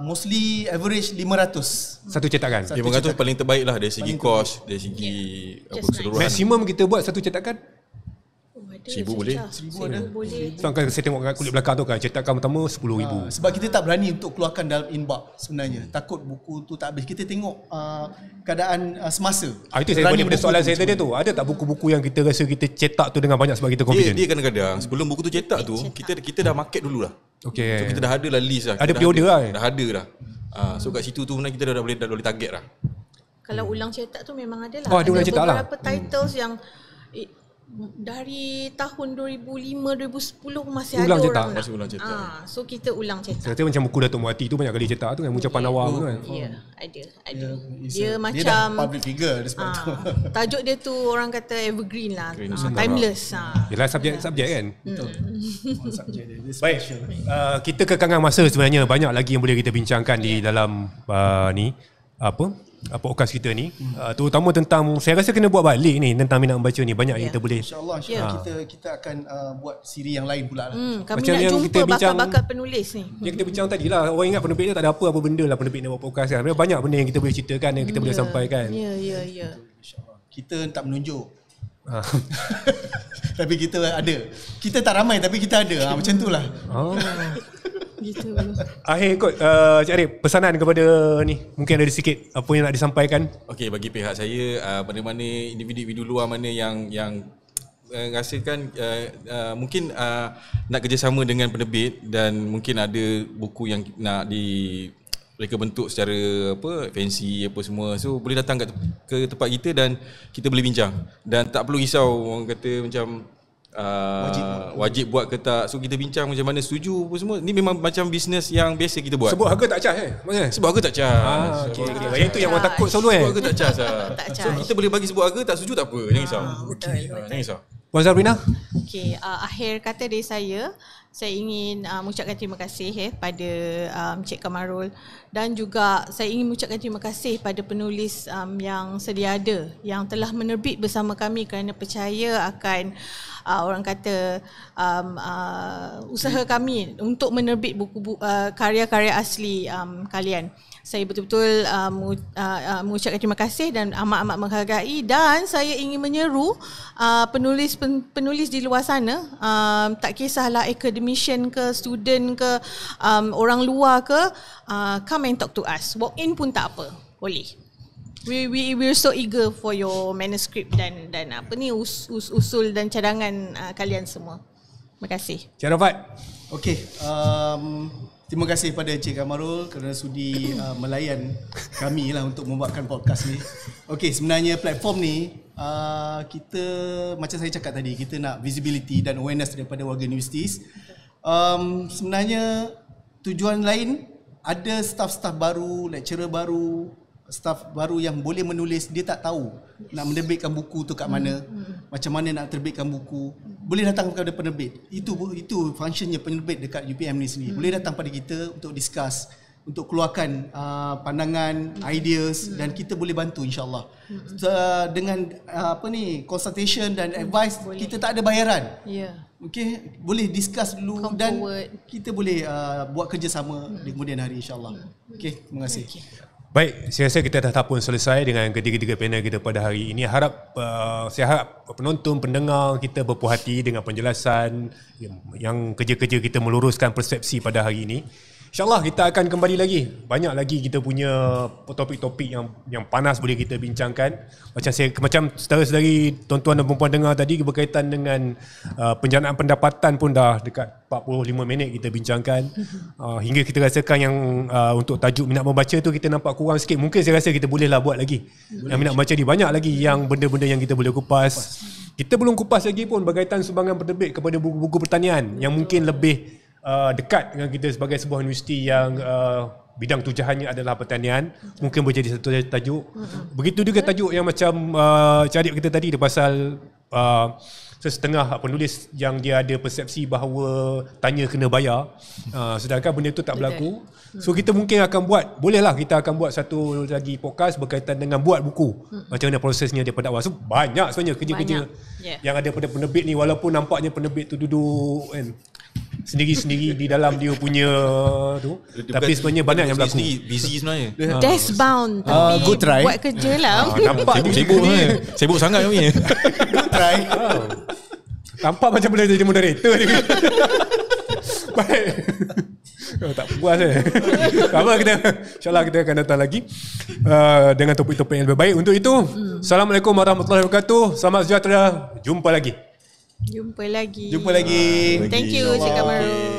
[SPEAKER 2] mostly average 500.
[SPEAKER 1] Satu cetakan.
[SPEAKER 4] 500 paling terbaik lah dari segi kos, dari segi keseluruhan.
[SPEAKER 1] Maksimum kita buat satu cetakan
[SPEAKER 4] 1,000 boleh.
[SPEAKER 2] 1,000 ada.
[SPEAKER 1] So, kan saya tengok kat kulit belakang tu kan, cetakan pertama 10,000.
[SPEAKER 2] Sebab kita tak berani untuk keluarkan dalam inbox sebenarnya. Takut buku tu tak habis. Kita tengok keadaan semasa.
[SPEAKER 1] Itu saya balik pada soalan saya tadi tu. Ada tak buku-buku yang kita rasa kita cetak tu dengan banyak sebab kita confident?
[SPEAKER 4] Dia kadang-kadang sebelum buku tu cetak tu, kita dah market dulu lah.
[SPEAKER 1] Okay.
[SPEAKER 4] So kita dah ada lah list lah.
[SPEAKER 1] Ada pre-order lah.
[SPEAKER 4] Dah ada dah. So kat situ tu kita dah boleh target lah.
[SPEAKER 3] Kalau ulang cetak tu memang ada lah.
[SPEAKER 1] Ada ulang cetak lah.
[SPEAKER 3] Beberapa titles yang dari tahun 2005-2010 masih
[SPEAKER 1] ulang
[SPEAKER 3] ada
[SPEAKER 1] cetak.
[SPEAKER 3] orang
[SPEAKER 4] Masih ulang cetak.
[SPEAKER 3] So kita ulang cetak.
[SPEAKER 1] Saya kata macam buku Datuk Muhati tu banyak kali cetak tu kan, macam Panawar tu kan.
[SPEAKER 3] Ya, ada. Dia
[SPEAKER 2] Dia dah
[SPEAKER 3] macam
[SPEAKER 2] public figure dia sebab tu.
[SPEAKER 3] tajuk dia tu orang kata evergreen lah, timeless.
[SPEAKER 1] Yelah subjek kan.
[SPEAKER 2] Betul. Subjek dia
[SPEAKER 1] Baik,
[SPEAKER 2] special.
[SPEAKER 1] kita kekangan masa sebenarnya banyak lagi yang boleh kita bincangkan di dalam podcast kita ni, terutama tentang, saya rasa kena buat balik ni tentang minat membaca ni, banyak yang kita boleh.
[SPEAKER 2] InsyaAllah kita akan buat siri yang lain pula lah.
[SPEAKER 3] Kami
[SPEAKER 1] Macam
[SPEAKER 3] nak
[SPEAKER 1] yang kita
[SPEAKER 3] jumpa
[SPEAKER 1] bincang-
[SPEAKER 3] bakat-bakat penulis ni.
[SPEAKER 1] Yang kita bincang tadi lah, orang ingat penerbit dia tak ada apa benda lah penerbit nak buat podcast kan. Banyak benda yang kita boleh ceritakan, yang kita boleh sampaikan.
[SPEAKER 3] Ya.
[SPEAKER 2] InsyaAllah. Kita tak menunjuk. Tapi kita ada. Kita tak ramai tapi kita ada. Macam tu lah.
[SPEAKER 3] Gitu.
[SPEAKER 1] Akhir kot, Cik Arif, pesanan kepada ni, mungkin ada sikit apa yang nak disampaikan.
[SPEAKER 4] Okey, bagi pihak saya, mana-mana individu-individu luar mana yang rasakan mungkin nak kerjasama dengan penerbit dan mungkin ada buku yang nak mereka bentuk secara fancy apa semua, so boleh datang ke tempat kita dan kita boleh bincang, dan tak perlu risau orang kata macam wajib buat ke tak. So kita bincang macam mana, setuju apa semua. Ni memang macam bisnes yang biasa kita buat.
[SPEAKER 1] Sebut harga tak charge maksudnya?
[SPEAKER 4] Sebut harga tak charge.
[SPEAKER 1] Okay. Yang tu yang orang takut selalu
[SPEAKER 4] Sebut harga tak charge lah.
[SPEAKER 3] Tak
[SPEAKER 4] So
[SPEAKER 3] charge.
[SPEAKER 4] kita boleh bagi sebut harga, tak setuju tak apa. Jangan risau. Jangan risau.
[SPEAKER 1] Puan Sabrina?
[SPEAKER 3] Okey, akhir kata dari saya ingin mengucapkan terima kasih pada Encik Kamarul, dan juga saya ingin mengucapkan terima kasih pada penulis yang sedia ada, yang telah menerbit bersama kami kerana percaya akan orang kata usaha kami untuk menerbit buku karya-karya asli kalian. Saya betul-betul mengucapkan terima kasih dan amat-amat menghargai, dan saya ingin menyeru penulis di luar sana, tak kisahlah academician ke, student ke, orang luar ke, come and talk to us. Walk in pun tak apa, boleh. We're so eager for your manuscript dan usul dan cadangan kalian semua. Terima kasih.
[SPEAKER 1] Cik Rafat?
[SPEAKER 2] Okey, terima kasih pada Encik Kamarul kerana sudi melayan kami lah untuk membuatkan podcast ni. Okey, sebenarnya platform ni kita, macam saya cakap tadi, kita nak visibility dan awareness daripada warga universitis. Sebenarnya tujuan lain, ada staff-staff baru, lecturer baru, staff baru yang boleh menulis, dia tak tahu nak menerbitkan buku tu kat mana, macam mana nak terbitkan buku, boleh datang kepada penerbit. Itu functionnya penerbit dekat UPM ni sendiri. Boleh datang pada kita untuk discuss, untuk keluarkan pandangan, ideas, dan kita boleh bantu insya-Allah. Dengan consultation dan advice, kita tak ada bayaran.
[SPEAKER 3] Ya.
[SPEAKER 2] Okey, boleh discuss dulu.
[SPEAKER 3] Come
[SPEAKER 2] dan
[SPEAKER 3] forward.
[SPEAKER 2] kita boleh buat kerjasama di kemudian hari insya-Allah. Okey, terima kasih.
[SPEAKER 1] Baik, saya rasa kita dah pun selesai dengan ketiga-tiga panel kita pada hari ini. Saya harap penonton, pendengar kita berpuas hati dengan penjelasan yang kerja-kerja kita meluruskan persepsi pada hari ini. InsyaAllah kita akan kembali lagi. Banyak lagi kita punya topik-topik yang panas boleh kita bincangkan. Macam saudara-saudari, tuan-tuan dan perempuan dengar tadi berkaitan dengan penjanaan pendapatan pun dah dekat 45 minit kita bincangkan. Hingga kita rasakan yang untuk tajuk minat membaca tu kita nampak kurang sikit. Mungkin saya rasa kita bolehlah buat lagi. Yang minat membaca ni banyak lagi yang benda-benda yang kita boleh kupas. Kita belum kupas lagi pun berkaitan sumbangan penerbit kepada buku-buku pertanian yang mungkin lebih dekat dengan kita sebagai sebuah universiti yang bidang tujahannya adalah pertanian. Mungkin boleh jadi satu tajuk. Begitu juga tajuk yang macam cari kita tadi dia pasal sesetengah penulis yang dia ada persepsi bahawa tanya kena bayar, sedangkan benda itu tak berlaku. So kita mungkin akan bolehlah kita akan buat satu lagi podcast berkaitan dengan buat buku. Macam mana prosesnya daripada awal. So banyak sebenarnya kerja-kerja yang ada pada penerbit ni, walaupun nampaknya penerbit tu duduk kan sendiri-sendiri di dalam dia punya tu, tapi sebenarnya banyak yang berlaku.
[SPEAKER 4] Busy sebenarnya.
[SPEAKER 3] Desk bound, tapi
[SPEAKER 2] good try.
[SPEAKER 3] buat kerja lah.
[SPEAKER 1] Nampak
[SPEAKER 4] Sibuk sangat kami.
[SPEAKER 2] Good try.
[SPEAKER 1] Nampak macam boleh jadi moderator juga. Baik. Tak puas apa kita, InsyaAllah kita akan datang lagi dengan topik-topik yang lebih baik. Untuk itu, Assalamualaikum warahmatullahi wabarakatuh. Selamat sejahtera. Jumpa lagi.
[SPEAKER 3] Jumpa lagi.
[SPEAKER 2] Jumpa lagi.
[SPEAKER 3] Thank you Cik Kamaru.